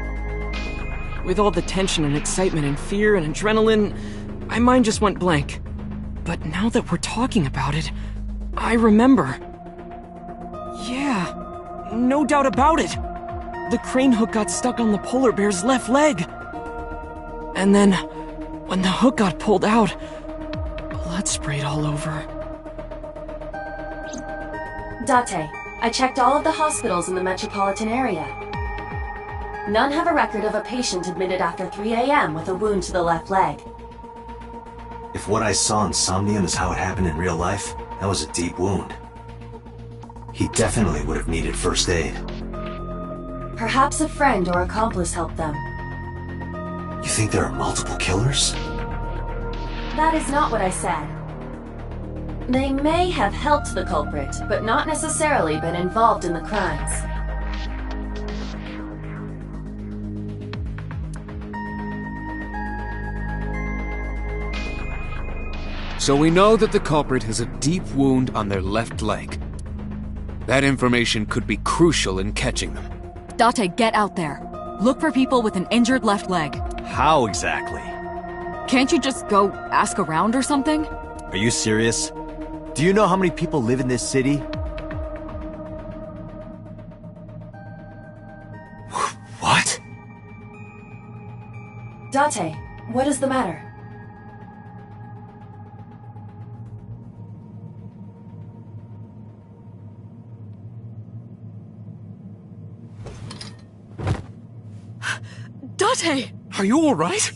With all the tension and excitement and fear and adrenaline, my mind just went blank. But now that we're talking about it, I remember. Yeah, no doubt about it. The crane hook got stuck on the polar bear's left leg. And then, when the hook got pulled out, blood sprayed all over. Date, I checked all of the hospitals in the metropolitan area. None have a record of a patient admitted after 3 a.m. with a wound to the left leg. If what I saw in Somnium is how it happened in real life, that was a deep wound. He definitely would have needed first aid. Perhaps a friend or accomplice helped them. You think there are multiple killers? That is not what I said. They may have helped the culprit, but not necessarily been involved in the crimes. So we know that the culprit has a deep wound on their left leg. That information could be crucial in catching them. Date, get out there. Look for people with an injured left leg. How exactly? Can't you just go ask around or something? Are you serious? Do you know how many people live in this city? What? Date, what is the matter? Date! Are you alright?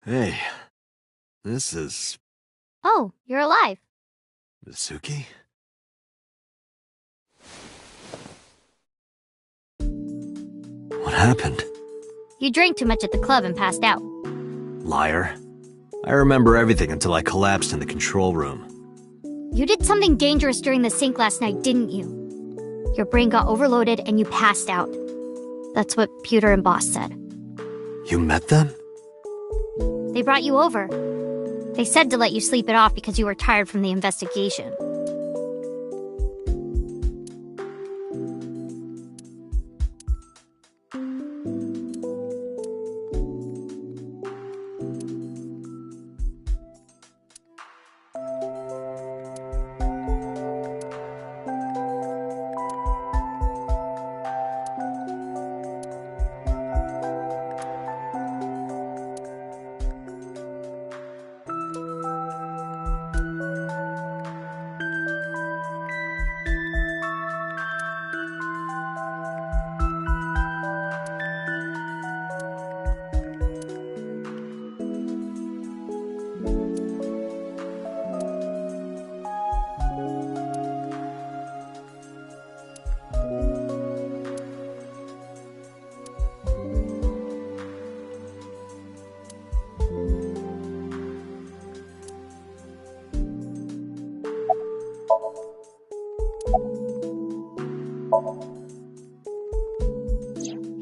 Hey, this is... Oh, you're alive. Mizuki? What happened? You drank too much at the club and passed out. Liar. I remember everything until I collapsed in the control room. You did something dangerous during the sink last night, didn't you? Your brain got overloaded and you passed out. That's what Pewter and Boss said. You met them? They brought you over. They said to let you sleep it off because you were tired from the investigation.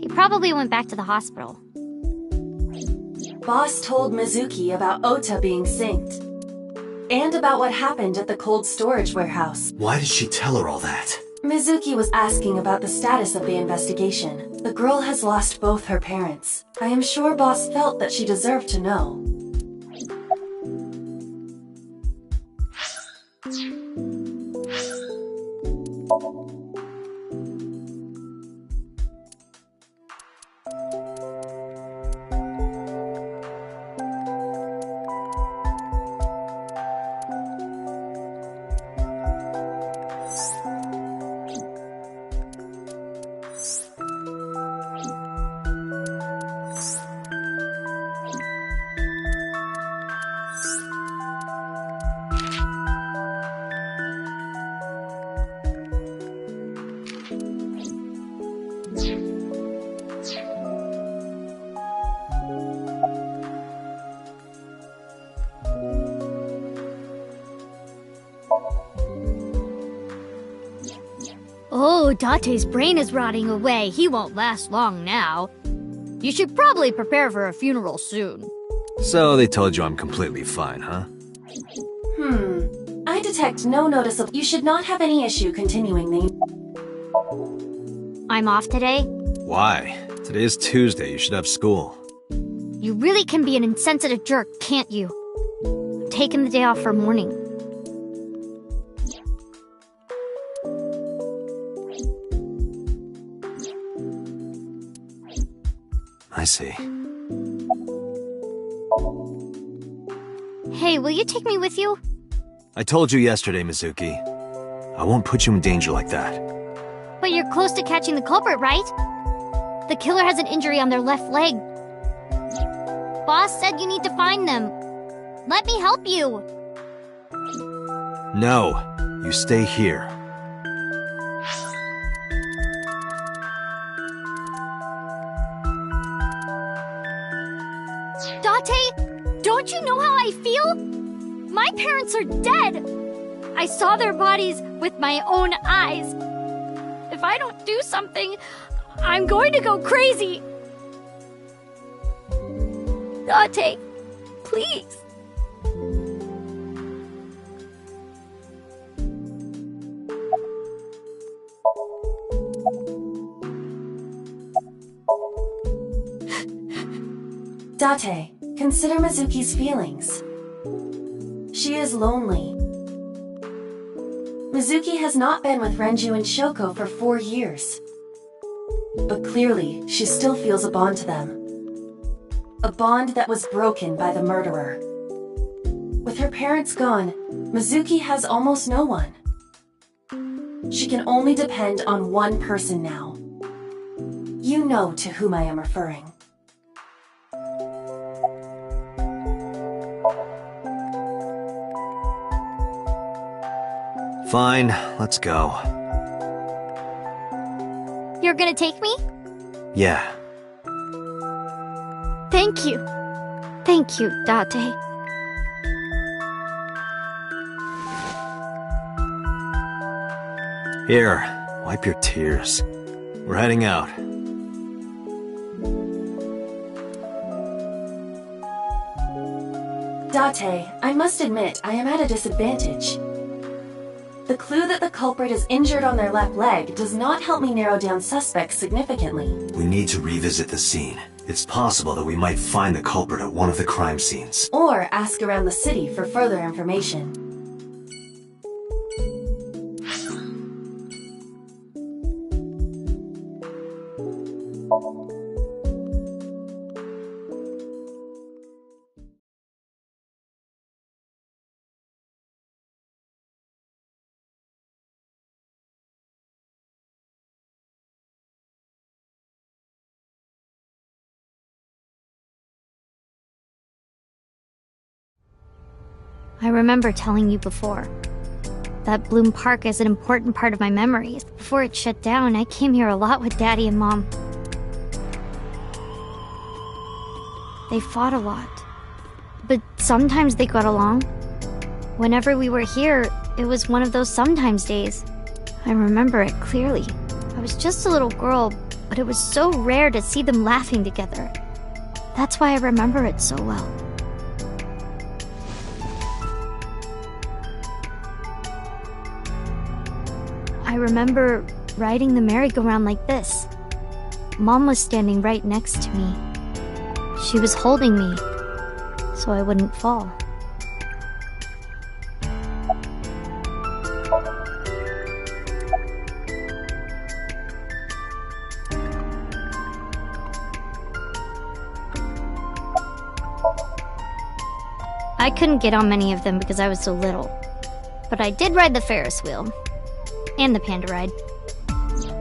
He probably went back to the hospital. Boss told Mizuki about Ota being synced. And about what happened at the cold storage warehouse. Why did she tell her all that? Mizuki was asking about the status of the investigation. The girl has lost both her parents. I am sure Boss felt that she deserved to know. Oh, Date's brain is rotting away. He won't last long now. You should probably prepare for a funeral soon. So they told you I'm completely fine, huh? I detect no noticeable. You should not have any issue continuing the. I'm off today. Why? Today is Tuesday. You should have school. You really can be an insensitive jerk, can't you? I'm taking the day off for mourning. I see. Hey, will you take me with you? I told you yesterday, Mizuki. I won't put you in danger like that. But you're close to catching the culprit, right? The killer has an injury on their left leg. Boss said you need to find them. Let me help you. No, you stay here. Date, don't you know how I feel? My parents are dead. I saw their bodies with my own eyes. If I don't do something, I'm going to go crazy. Date, please. Date, consider Mizuki's feelings. She is lonely. Mizuki has not been with Renju and Shoko for 4 years. But clearly, she still feels a bond to them. A bond that was broken by the murderer. With her parents gone, Mizuki has almost no one. She can only depend on one person now. You know to whom I am referring. Fine, let's go. You're gonna take me? Yeah. Thank you. Thank you, Date. Here, wipe your tears. We're heading out. Date, I must admit, I am at a disadvantage. The clue that the culprit is injured on their left leg does not help me narrow down suspects significantly. We need to revisit the scene. It's possible that we might find the culprit at one of the crime scenes. Or ask around the city for further information. I remember telling you before that Bloom Park is an important part of my memories. Before it shut down, I came here a lot with Daddy and Mom. They fought a lot, but sometimes they got along. Whenever we were here, it was one of those sometimes days. I remember it clearly. I was just a little girl, but it was so rare to see them laughing together. That's why I remember it so well. I remember riding the merry-go-round like this. Mom was standing right next to me. She was holding me, so I wouldn't fall. I couldn't get on many of them because I was so little, but I did ride the Ferris wheel. And the panda ride.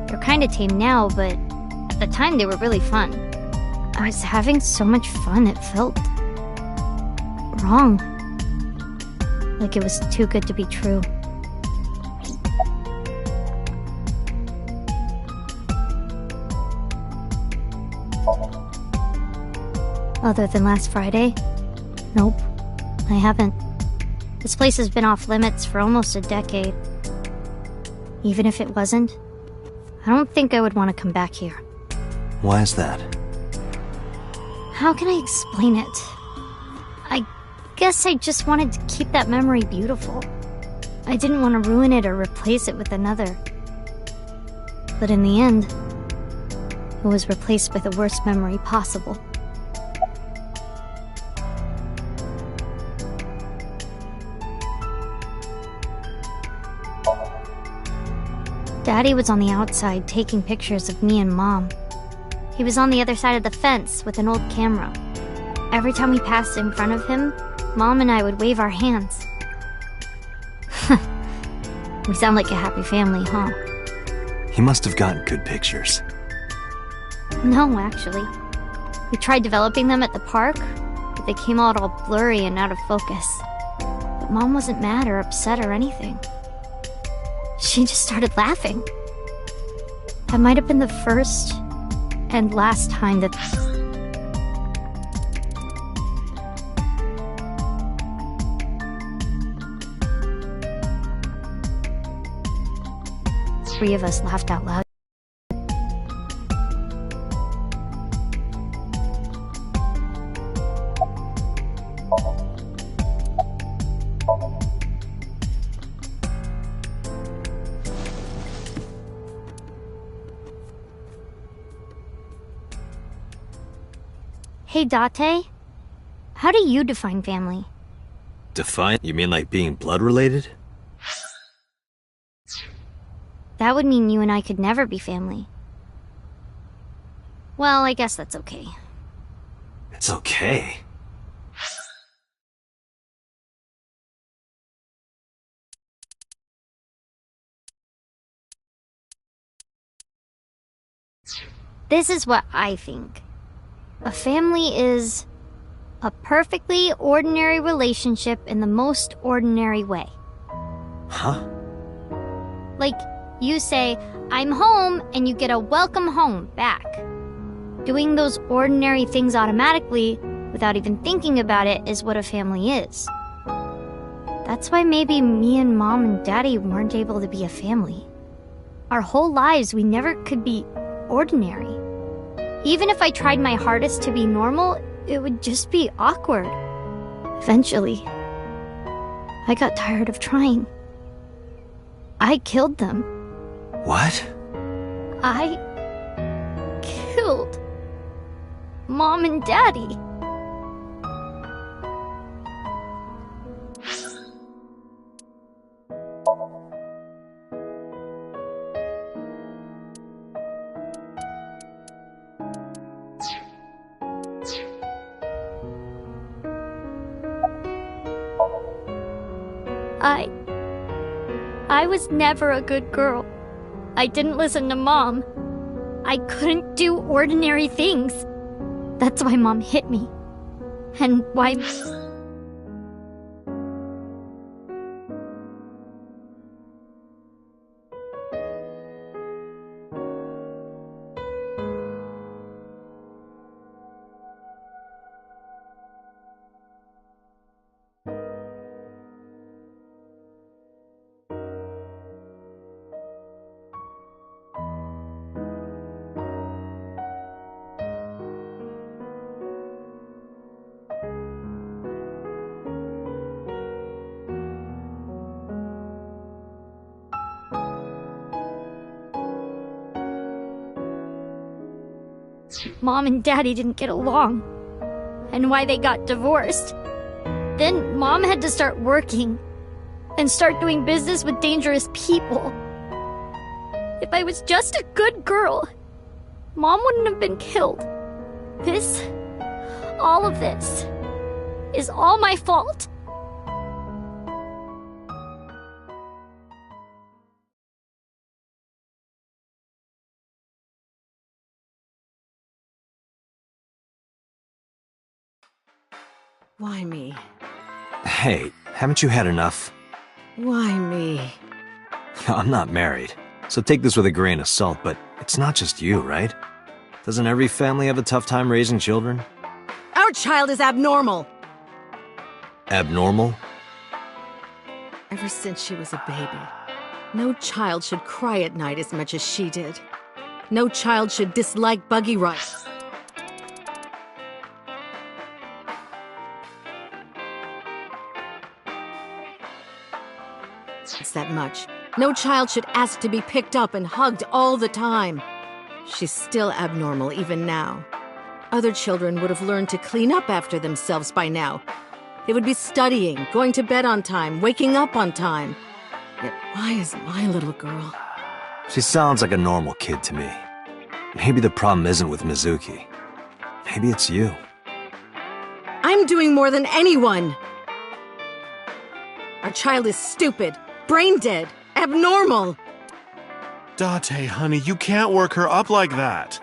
They're kinda tame now, but at the time they were really fun. I was having so much fun it felt wrong. Like it was too good to be true. Other than last Friday? Nope, I haven't. This place has been off limits for almost a decade. Even if it wasn't, I don't think I would want to come back here. Why is that? How can I explain it? I guess I just wanted to keep that memory beautiful. I didn't want to ruin it or replace it with another. But in the end, it was replaced by the worst memory possible. Daddy was on the outside taking pictures of me and Mom. He was on the other side of the fence with an old camera. Every time we passed in front of him, Mom and I would wave our hands. We sound like a happy family, huh? He must have gotten good pictures. No, actually. We tried developing them at the park, but they came out all blurry and out of focus. But Mom wasn't mad or upset or anything. She just started laughing. That might have been the first and last time that... three of us laughed out loud. Hey, Date. How do you define family? Define? You mean like being blood-related? That would mean you and I could never be family. Well, I guess that's okay. It's okay. This is what I think. A family is a perfectly ordinary relationship in the most ordinary way. Huh? Like, you say, "I'm home," and you get a "welcome home" back. Doing those ordinary things automatically, without even thinking about it, is what a family is. That's why maybe me and Mom and Daddy weren't able to be a family. Our whole lives, we never could be ordinary. Even if I tried my hardest to be normal, it would just be awkward. Eventually, I got tired of trying. I killed them. What? I killed Mom and Daddy. I was never a good girl. I didn't listen to Mom. I couldn't do ordinary things. That's why Mom hit me. And why... Mom and Daddy didn't get along, and why they got divorced. Then Mom had to start working, and start doing business with dangerous people. If I was just a good girl, Mom wouldn't have been killed. All of this, is all my fault. Why me? Hey, haven't you had enough? Why me? I'm not married, so take this with a grain of salt, but it's not just you, right? Doesn't every family have a tough time raising children? Our child is abnormal! Abnormal? Ever since she was a baby, no child should cry at night as much as she did. No child should dislike buggy rides. It's that much. No child should ask to be picked up and hugged all the time. She's still abnormal even now. Other children would have learned to clean up after themselves by now. They would be studying, going to bed on time, waking up on time. Yet why is my little girl... She sounds like a normal kid to me. Maybe the problem isn't with Mizuki. Maybe it's you. I'm doing more than anyone! Our child is stupid, brain dead, abnormal! Date, honey, you can't work her up like that.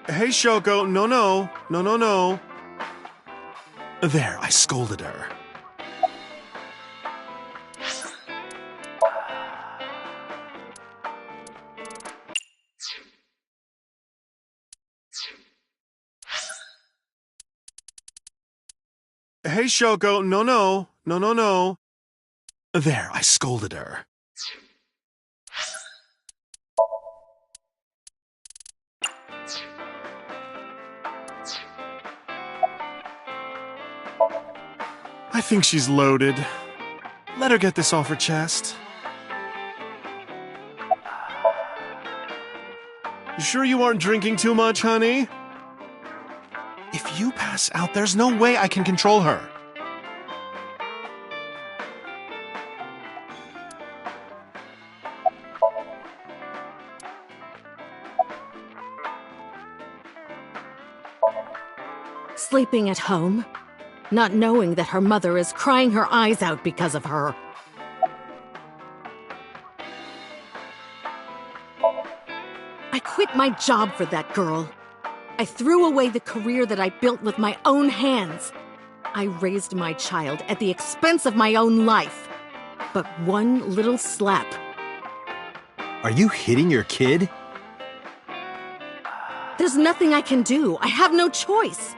Hey, Shoko, no. There, I scolded her. Hey, Shoko, no. There, I scolded her. I think she's loaded. Let her get this off her chest. You sure you aren't drinking too much, honey? If you pass out, there's no way I can control her. Sleeping at home, not knowing that her mother is crying her eyes out because of her. I quit my job for that girl. I threw away the career that I built with my own hands. I raised my child at the expense of my own life. But one little slap. Are you hitting your kid? There's nothing I can do. I have no choice.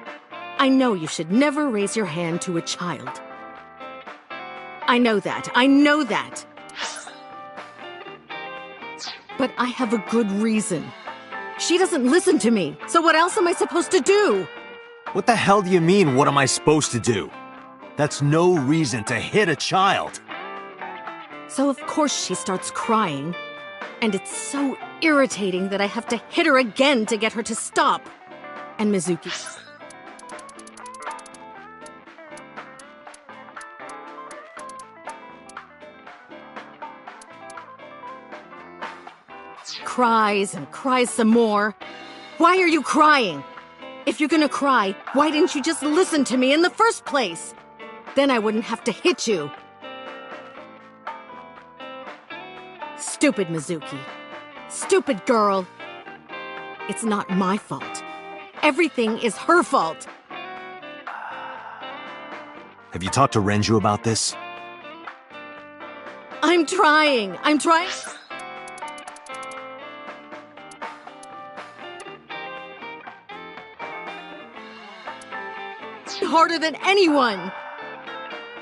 I know you should never raise your hand to a child. I know that. But I have a good reason. She doesn't listen to me, so what else am I supposed to do? What the hell do you mean, what am I supposed to do? That's no reason to hit a child. So of course she starts crying. And it's so irritating that I have to hit her again to get her to stop. And Mizuki... cries and cries some more. Why are you crying? If you're gonna cry, why didn't you just listen to me in the first place? Then I wouldn't have to hit you. Stupid Mizuki. Stupid girl. It's not my fault. Everything is her fault. Have you talked to Renju about this? I'm trying. Harder than anyone.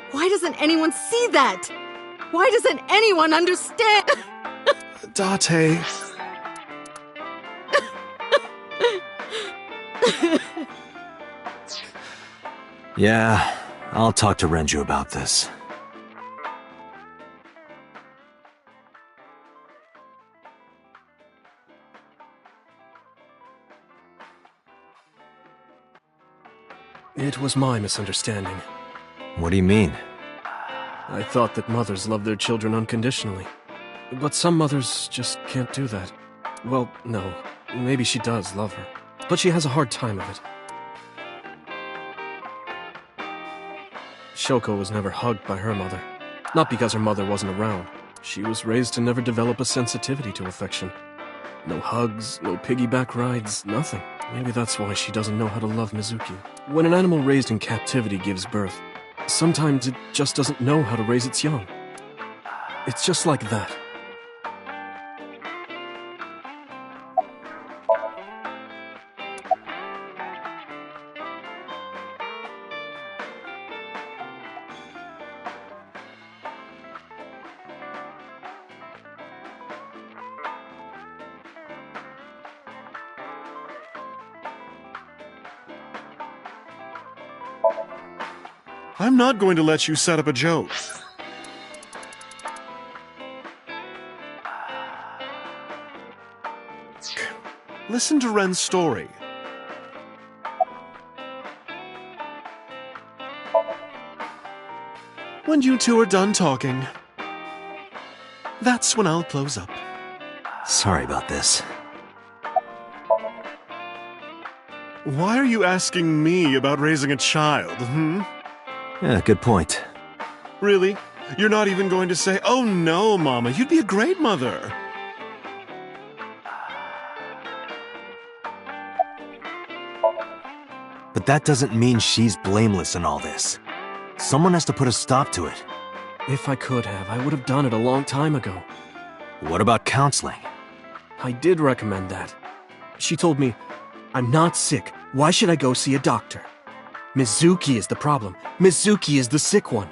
Why doesn't anyone see that? Why doesn't anyone understand? Date. Yeah, I'll talk to Renju about this. It was my misunderstanding. What do you mean? I thought that mothers love their children unconditionally. But some mothers just can't do that. Well, no. Maybe she does love her. But she has a hard time of it. Shoko was never hugged by her mother. Not because her mother wasn't around. She was raised to never develop a sensitivity to affection. No hugs, no piggyback rides, nothing. Maybe that's why she doesn't know how to love Mizuki. When an animal raised in captivity gives birth, sometimes it just doesn't know how to raise its young. It's just like that. I'm not going to let you set up a joke. Listen to Ren's story. When you two are done talking, that's when I'll close up. Sorry about this. Why are you asking me about raising a child, Yeah, good point. Really? You're not even going to say, "Oh no, Mama, you'd be a great mother." But that doesn't mean she's blameless in all this. Someone has to put a stop to it. If I could have, I would have done it a long time ago. What about counseling? I did recommend that. She told me, "I'm not sick. Why should I go see a doctor?" Mizuki is the problem. Mizuki is the sick one.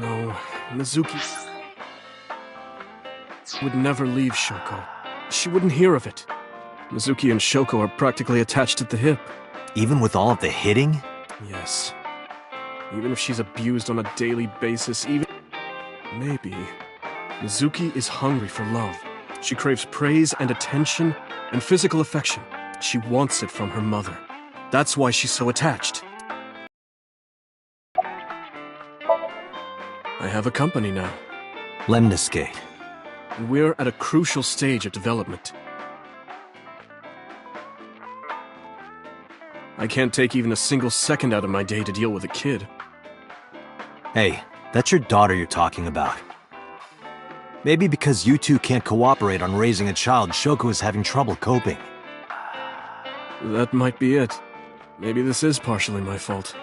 No, Mizuki would never leave Shoko. She wouldn't hear of it. Mizuki and Shoko are practically attached at the hip. Even with all of the hitting? Yes. Even if she's abused on a daily basis, even... Maybe. Mizuki is hungry for love. She craves praise and attention and physical affection. She wants it from her mother. That's why she's so attached. I have a company now. Lemniscate. And we're at a crucial stage of development. I can't take even a single second out of my day to deal with a kid. Hey, that's your daughter you're talking about. Maybe because you two can't cooperate on raising a child, Shoko is having trouble coping. That might be it. Maybe this is partially my fault.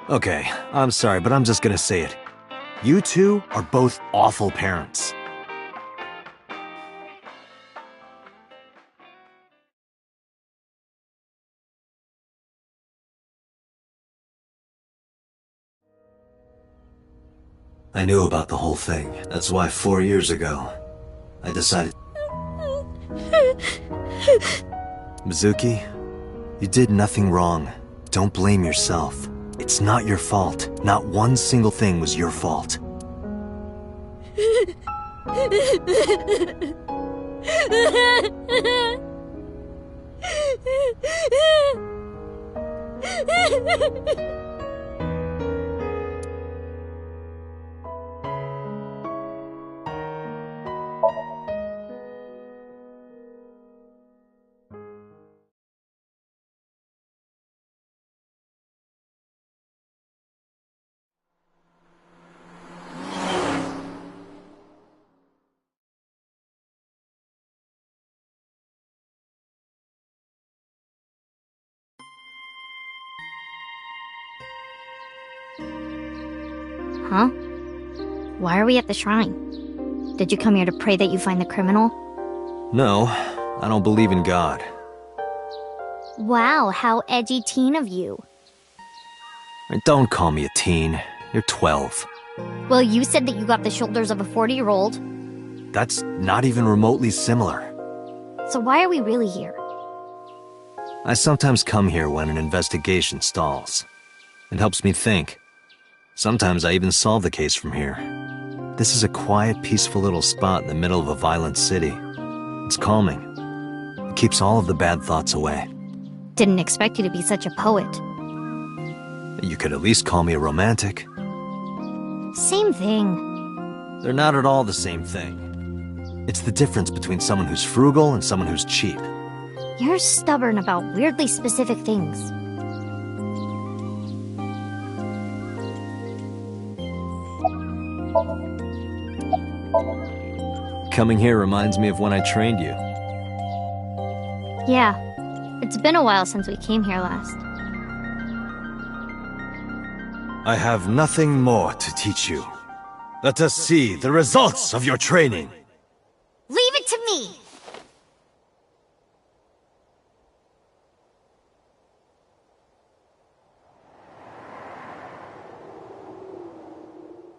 Okay, I'm sorry, but I'm just gonna say it. You two are both awful parents. I knew about the whole thing. That's why 4 years ago, I decided... Mizuki, you did nothing wrong. Don't blame yourself. It's not your fault. Not one single thing was your fault. Huh? Why are we at the shrine? Did you come here to pray that you find the criminal? No, I don't believe in God. Wow, how edgy teen of you. Don't call me a teen. You're 12. Well, you said that you got the shoulders of a 40-year-old. That's not even remotely similar. So why are we really here? I sometimes come here when an investigation stalls. It helps me think. Sometimes I even solve the case from here. This is a quiet, peaceful little spot in the middle of a violent city. It's calming. It keeps all of the bad thoughts away. Didn't expect you to be such a poet. You could at least call me a romantic. Same thing. They're not at all the same thing. It's the difference between someone who's frugal and someone who's cheap. You're stubborn about weirdly specific things. Coming here reminds me of when I trained you. Yeah, it's been a while since we came here last. I have nothing more to teach you. Let us see the results of your training. Leave it to me!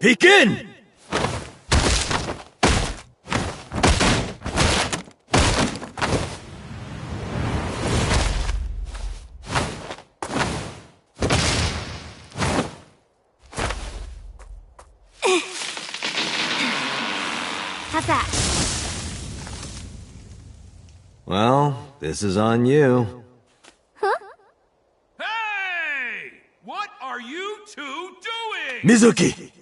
Begin! How's that? Well, this is on you. Huh? Hey! What are you two doing? Mizuki!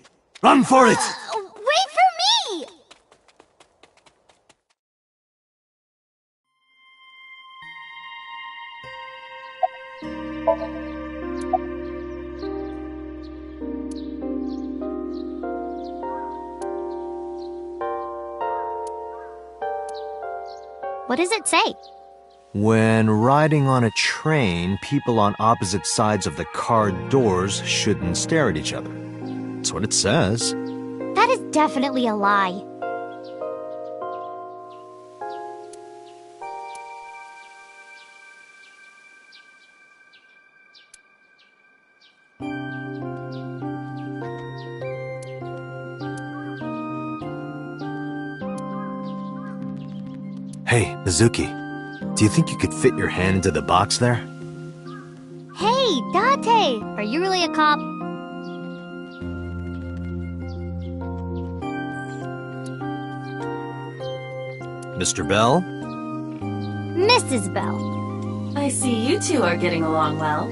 Run for it! Wait for me! What does it say? When riding on a train, people on opposite sides of the car doors shouldn't stare at each other. That's what it says. That is definitely a lie. Hey, Mizuki, do you think you could fit your hand into the box there? Hey, Date! Are you really a cop? Mr. Bell? Mrs. Bell. I see you two are getting along well.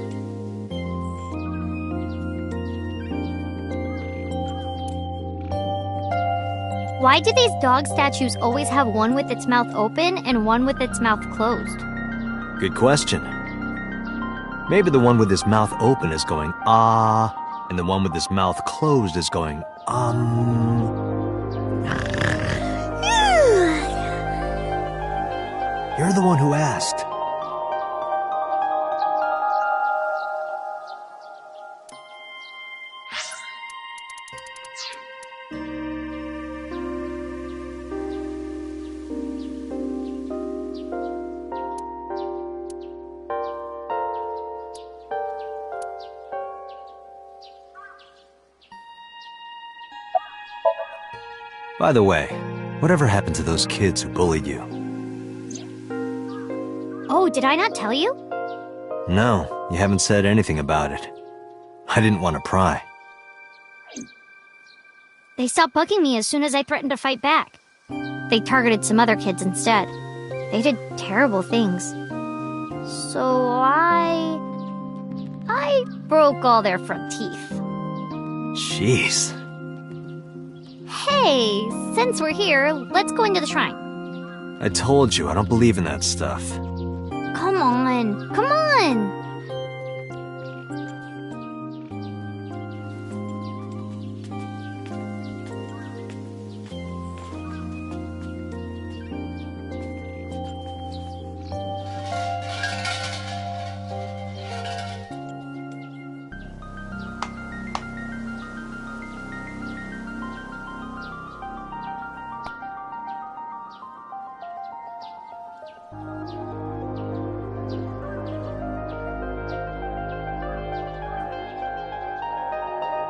Why do these dog statues always have one with its mouth open and one with its mouth closed? Good question. Maybe the one with his mouth open is going, ah, and the one with his mouth closed is going, You're the one who asked. By the way, whatever happened to those kids who bullied you? Oh, did I not tell you? No, you haven't said anything about it. I didn't want to pry. They stopped bugging me as soon as I threatened to fight back. They targeted some other kids instead. They did terrible things. So I broke all their front teeth. Jeez. Hey, since we're here, let's go into the shrine. I told you, I don't believe in that stuff. Come on, come on!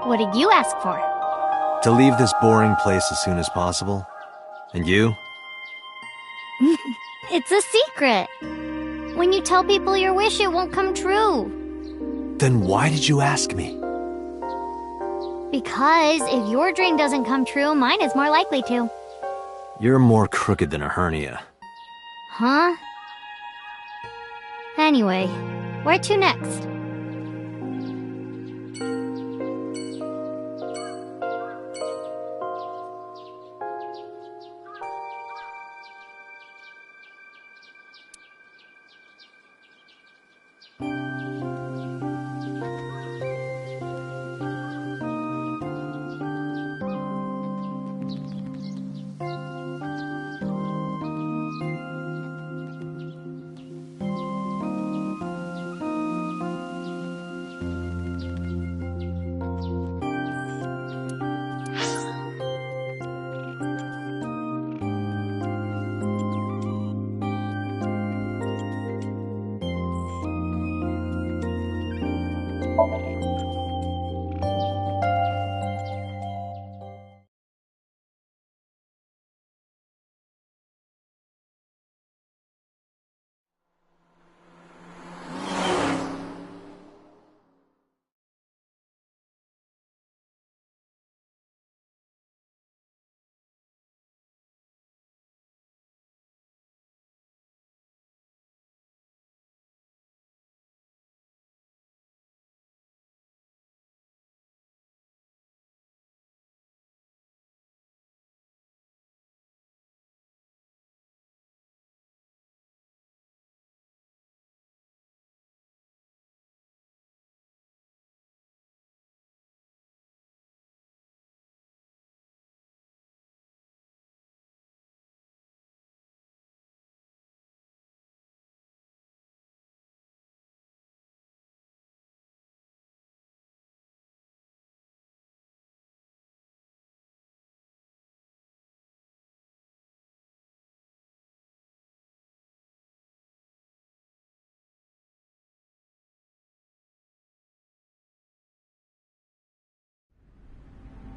What did you ask for? To leave this boring place as soon as possible. And you? It's a secret. When you tell people your wish, it won't come true. Then why did you ask me? Because if your dream doesn't come true, mine is more likely to. You're more crooked than a hernia. Huh? Anyway, where to next?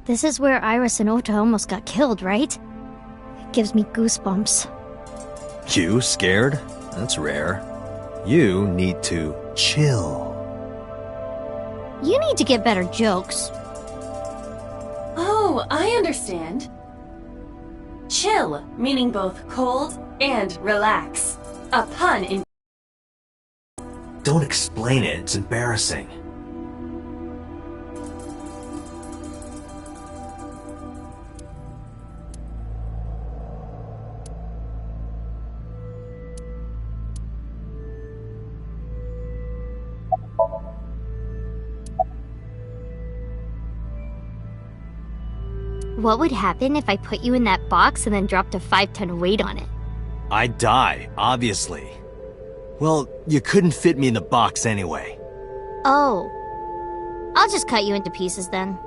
This is where Iris and Ota almost got killed, right? It gives me goosebumps. You scared? That's rare. You need to chill. You need to get better jokes. Oh, I understand. Chill, meaning both cold and relax. A pun in... Don't explain it, it's embarrassing. What would happen if I put you in that box and then dropped a 5-ton weight on it? I'd die, obviously. Well, you couldn't fit me in the box anyway. Oh. I'll just cut you into pieces then.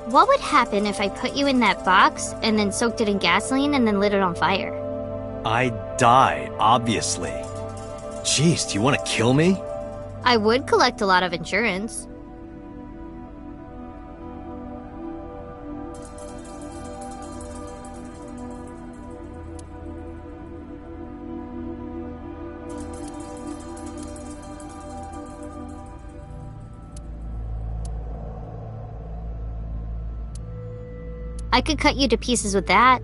What would happen if I put you in that box and then soaked it in gasoline and then lit it on fire? I'd die, obviously. Jeez, do you want to kill me? I would collect a lot of insurance. I could cut you to pieces with that.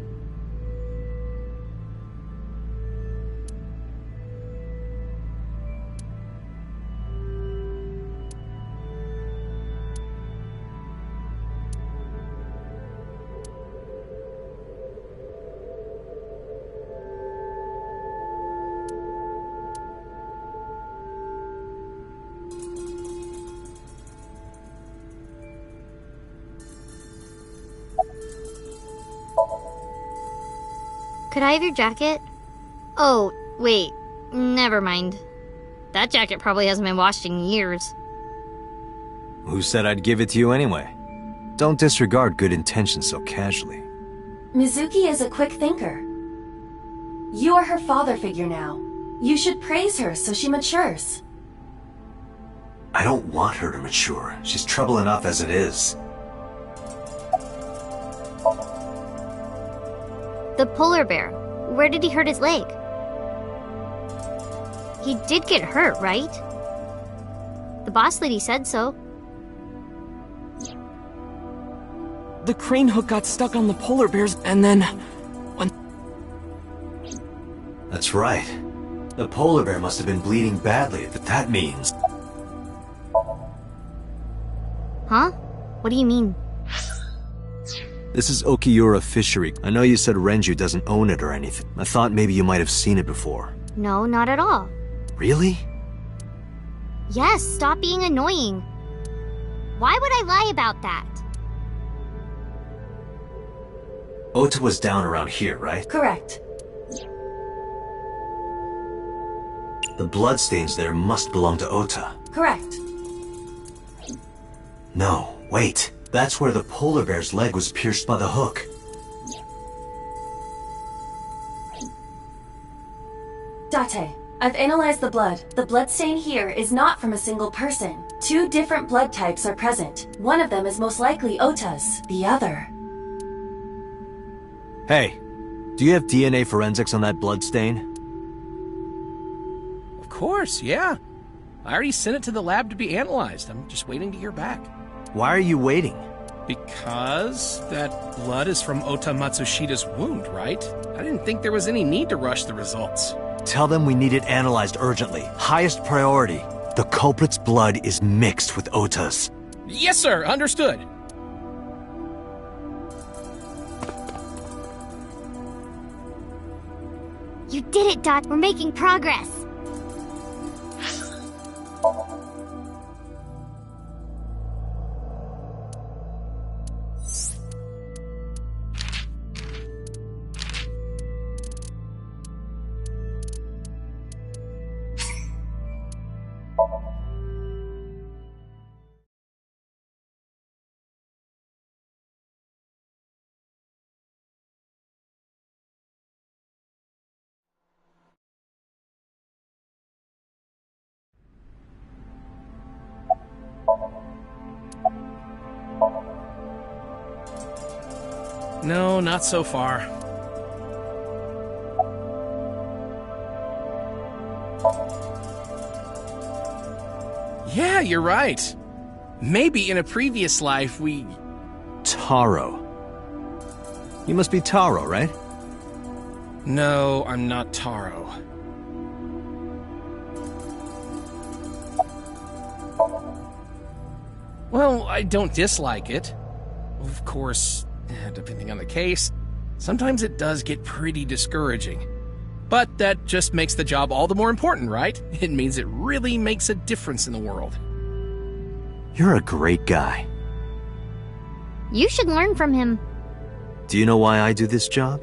Could I have your jacket? Oh, wait. Never mind. That jacket probably hasn't been washed in years. Who said I'd give it to you anyway? Don't disregard good intentions so casually. Mizuki is a quick thinker. You are her father figure now. You should praise her so she matures. I don't want her to mature. She's trouble enough as it is. The polar bear. Where did he hurt his leg? He did get hurt, right? The boss lady said so. The crane hook got stuck on the polar bears, and then... when... That's right. The polar bear must have been bleeding badly, but that means... Huh? What do you mean? This is Okiura Fishery. I know you said Renju doesn't own it or anything. I thought maybe you might have seen it before. No, not at all. Really? Yes, stop being annoying. Why would I lie about that? Ota was down around here, right? Correct. The bloodstains there must belong to Ota. Correct. No, wait. That's where the polar bear's leg was pierced by the hook. Date, I've analyzed the blood. The bloodstain here is not from a single person. 2 different blood types are present. One of them is most likely Ota's. The other... Hey, do you have DNA forensics on that bloodstain? Of course, yeah. I already sent it to the lab to be analyzed. I'm just waiting to hear back. Why are you waiting? Because that blood is from Ota Matsushida's wound, right? I didn't think there was any need to rush the results. Tell them we need it analyzed urgently. Highest priority. The culprit's blood is mixed with Ota's. Yes, sir. Understood. You did it, Dot. We're making progress. No, not so far. Yeah, you're right. Maybe in a previous life we... Taro. You must be Taro, right? No, I'm not Taro. Well, I don't dislike it. Of course, depending on the case, sometimes it does get pretty discouraging. But that just makes the job all the more important, right? It means it really makes a difference in the world. You're a great guy. You should learn from him. Do you know why I do this job?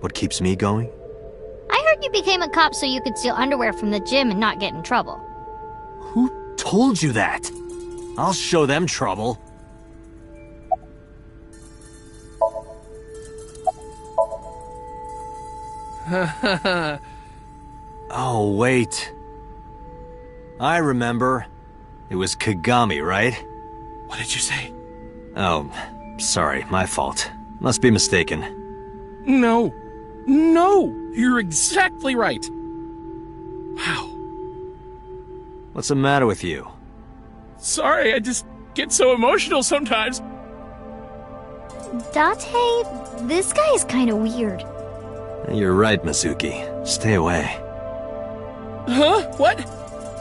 What keeps me going? I heard you became a cop so you could steal underwear from the gym and not get in trouble. Who told you that? I'll show them trouble. Oh, wait. I remember. It was Kagami, right? What did you say? Oh, sorry, my fault. Must be mistaken. No. No! You're exactly right. Wow. What's the matter with you? Sorry, I just get so emotional sometimes. Date, this guy is kind of weird. You're right, Mizuki. Stay away. Huh? What?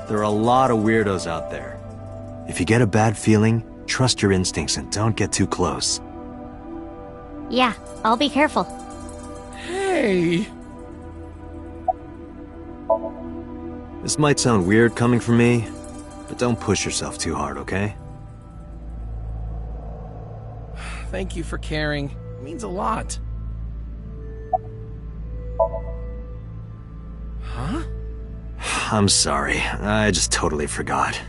There are a lot of weirdos out there. If you get a bad feeling, trust your instincts and don't get too close. Yeah, I'll be careful. Hey. This might sound weird coming from me, but don't push yourself too hard, okay? Thank you for caring. It means a lot. Huh? I'm sorry. I just totally forgot.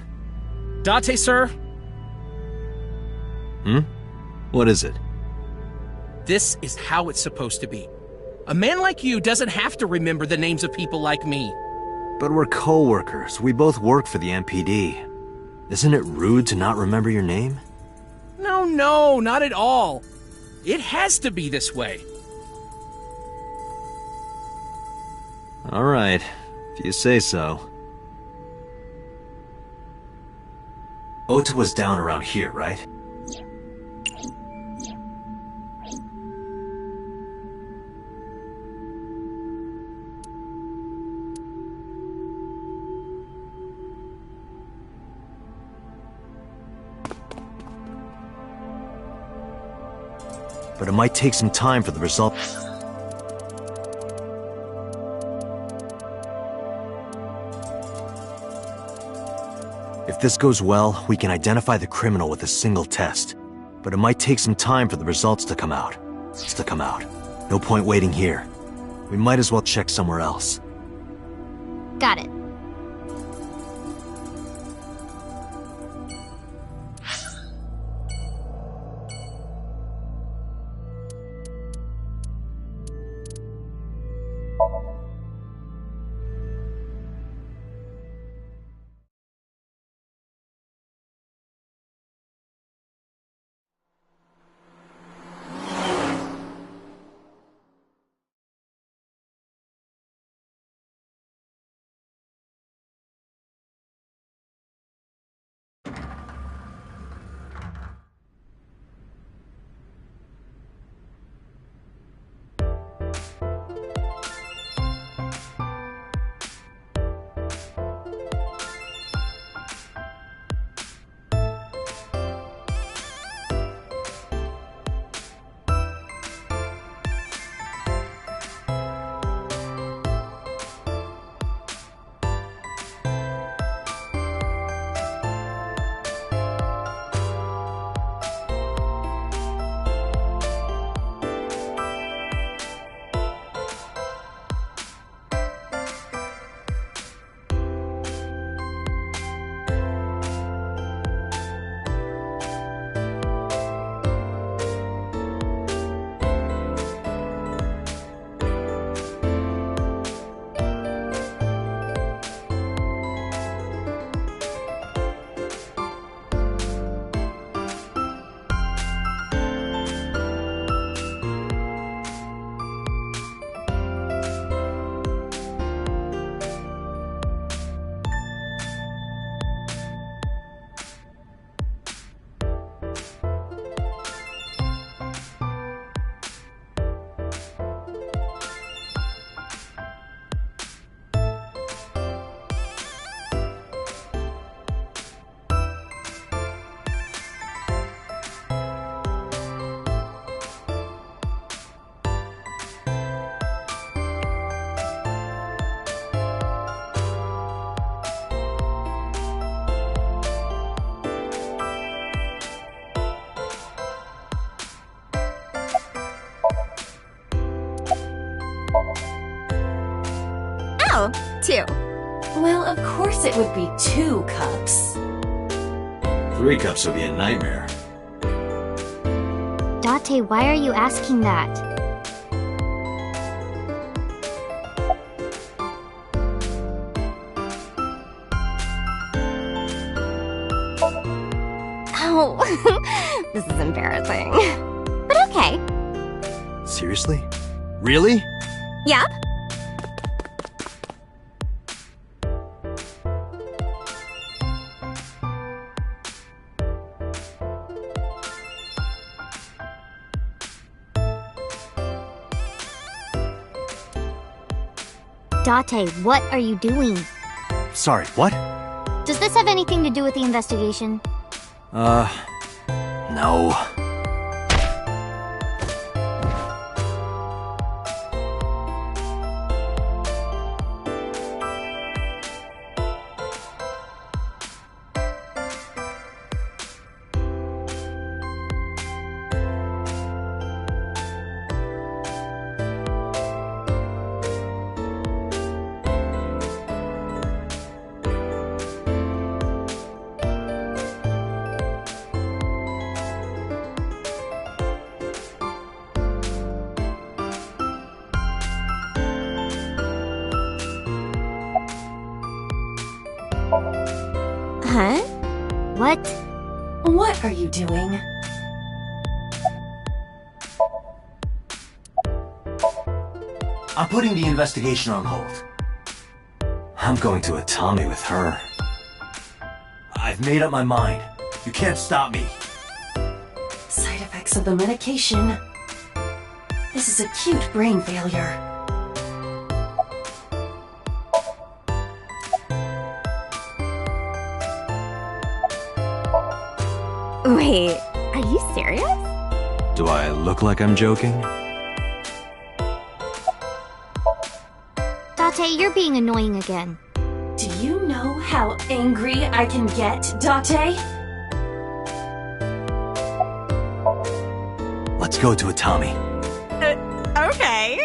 Date, sir? Hmm? What is it? This is how it's supposed to be. A man like you doesn't have to remember the names of people like me. But we're co-workers. We both work for the MPD. Isn't it rude to not remember your name? No, not at all. It has to be this way. All right, if you say so. Ota was down around here, right? But it might take some time for the result. If this goes well, we can identify the criminal with a single test. But it might take some time for the results to come out. No point waiting here. We might as well check somewhere else. Got it. too. Well, of course it would be 2 cups. 3 cups would be a nightmare. Date, why are you asking that? Oh, this is embarrassing. But okay. Seriously? Really? Yep. Date, what are you doing? Sorry, what? Does this have anything to do with the investigation? No. Huh? What? What are you doing? I'm putting the investigation on hold. I'm going to Atami with her. I've made up my mind. You can't stop me. Side effects of the medication. This is acute brain failure. Wait, are you serious? Do I look like I'm joking? Date, you're being annoying again. Do you know how angry I can get, Date? Let's go to Atami. Okay.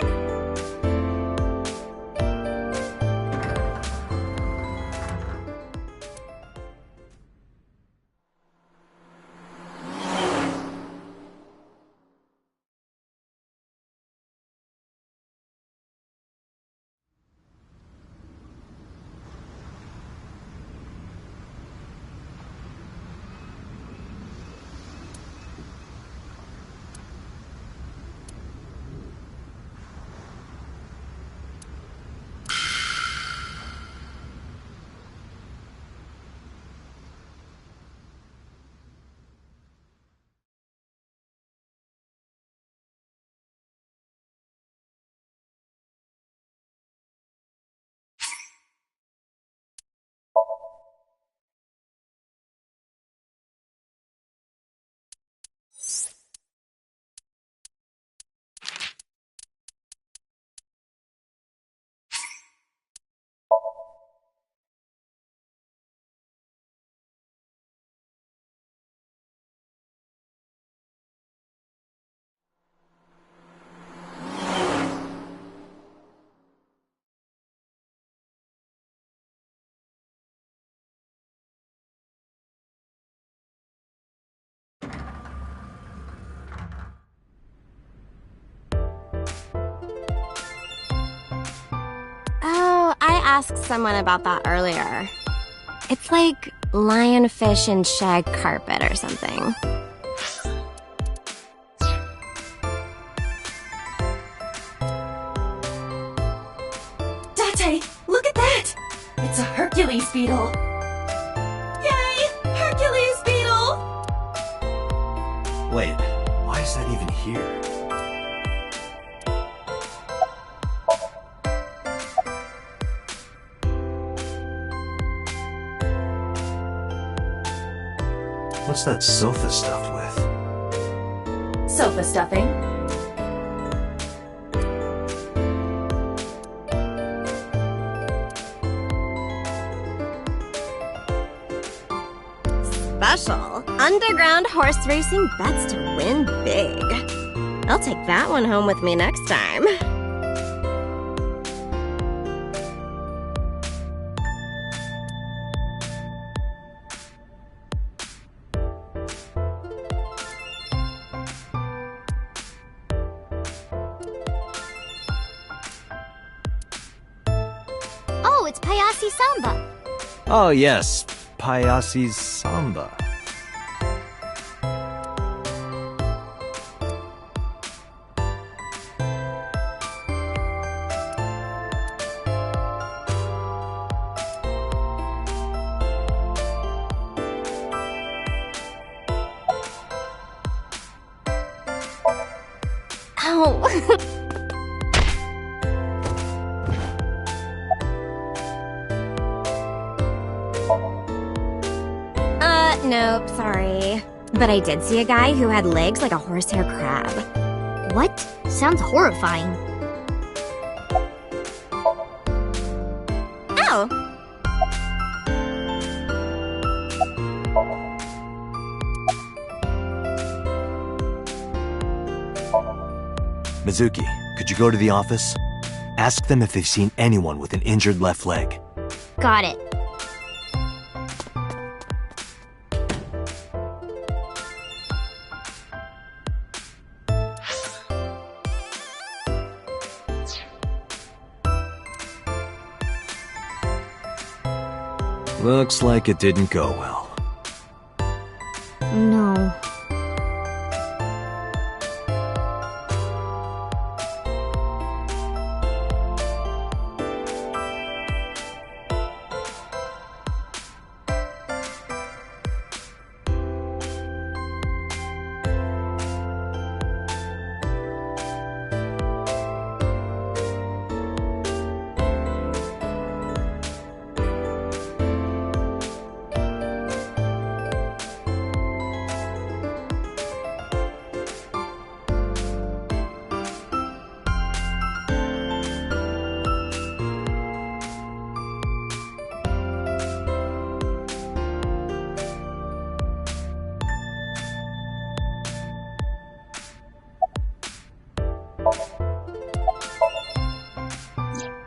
Oh, I asked someone about that earlier. It's like lionfish and shag carpet or something. Date, look at that! It's a Hercules beetle. Yay! Hercules beetle! Wait, why is that even here? What's that sofa stuffed with? Sofa stuffing. Special. Underground horse racing bets to win big. I'll take that one home with me next time. it's Payasi Samba. Oh, yes. Payasi's Samba. Oh. Nope, sorry. But I did see a guy who had legs like a horsehair crab. What? Sounds horrifying. Ow! Mizuki, could you go to the office? Ask them if they've seen anyone with an injured left leg. Got it. Looks like it didn't go well. No.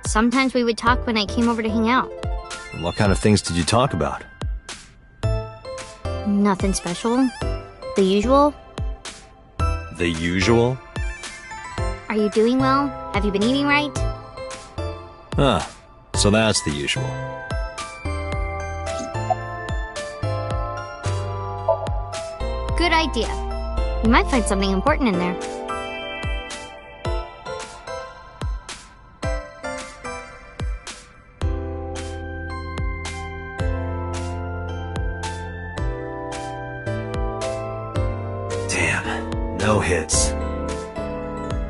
Sometimes we would talk when I came over to hang out. What kind of things did you talk about? Nothing special. The usual. The usual? Are you doing well? Have you been eating right? Huh. So that's the usual. Good idea. You might find something important in there. No hits.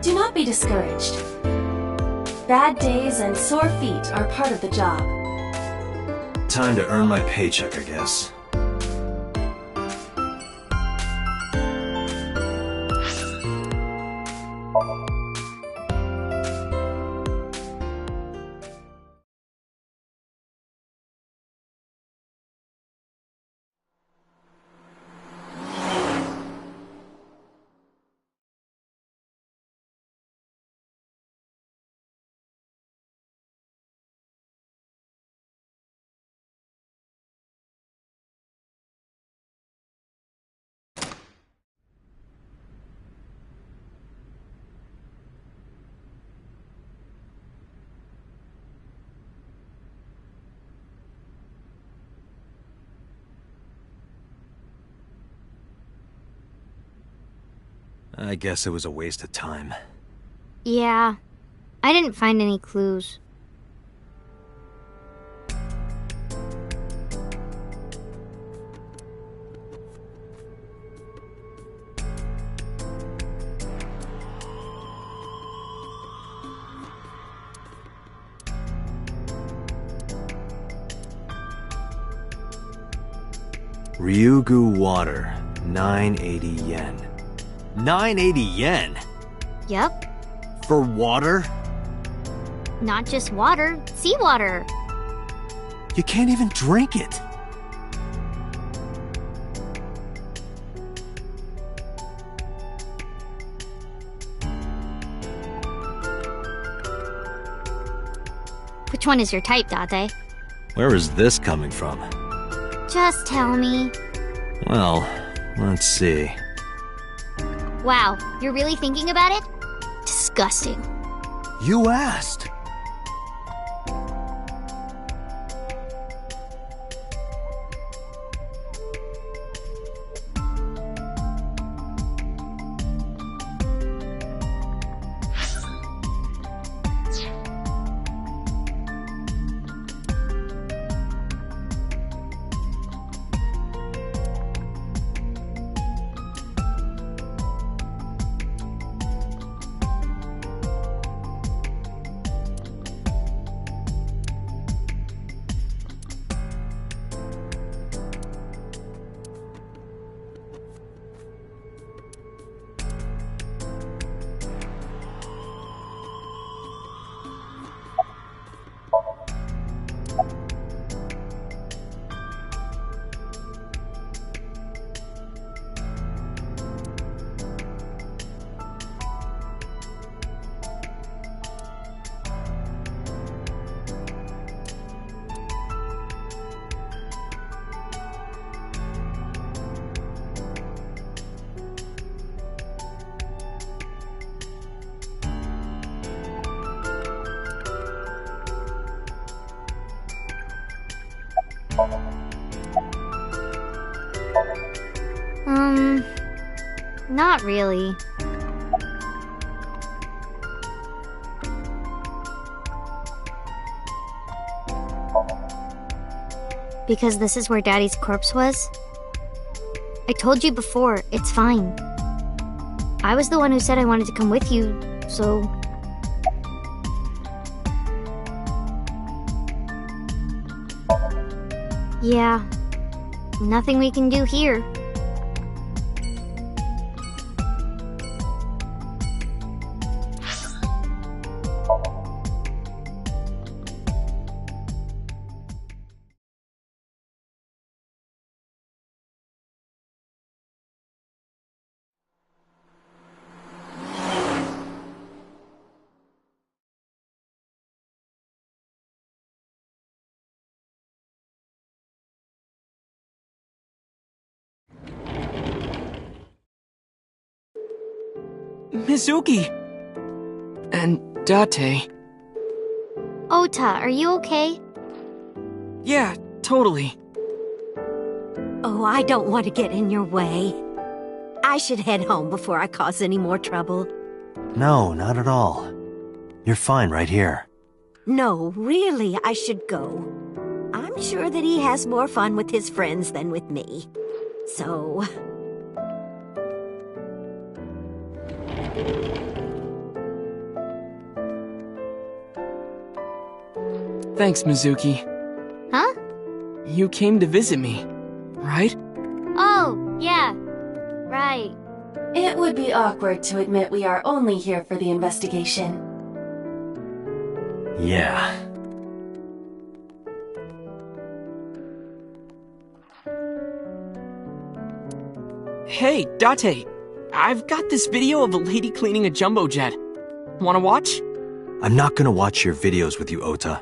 Do not be discouraged. Bad days and sore feet are part of the job. Time to earn my paycheck, I guess. I guess it was a waste of time. Yeah. I didn't find any clues. Ryugu water, 980 yen. 980 yen? Yep. For water? Not just water, seawater. You can't even drink it. Which one is your type, Date? Where is this coming from? Just tell me. Well, let's see. Wow, you're really thinking about it? Disgusting. You asked. Not really. Because this is where Daddy's corpse was? I told you before, it's fine. I was the one who said I wanted to come with you, so... Yeah, nothing we can do here. Mizuki! And Date. Ota, are you okay? Yeah, totally. Oh, I don't want to get in your way. I should head home before I cause any more trouble. No, not at all. You're fine right here. No, really, I should go. I'm sure that he has more fun with his friends than with me. So... Thanks, Mizuki. Huh? You came to visit me, right? Oh, yeah. Right. It would be awkward to admit we are only here for the investigation. Yeah. Hey, Date. I've got this video of a lady cleaning a jumbo jet. Wanna watch? I'm not gonna watch your videos with you, Ota.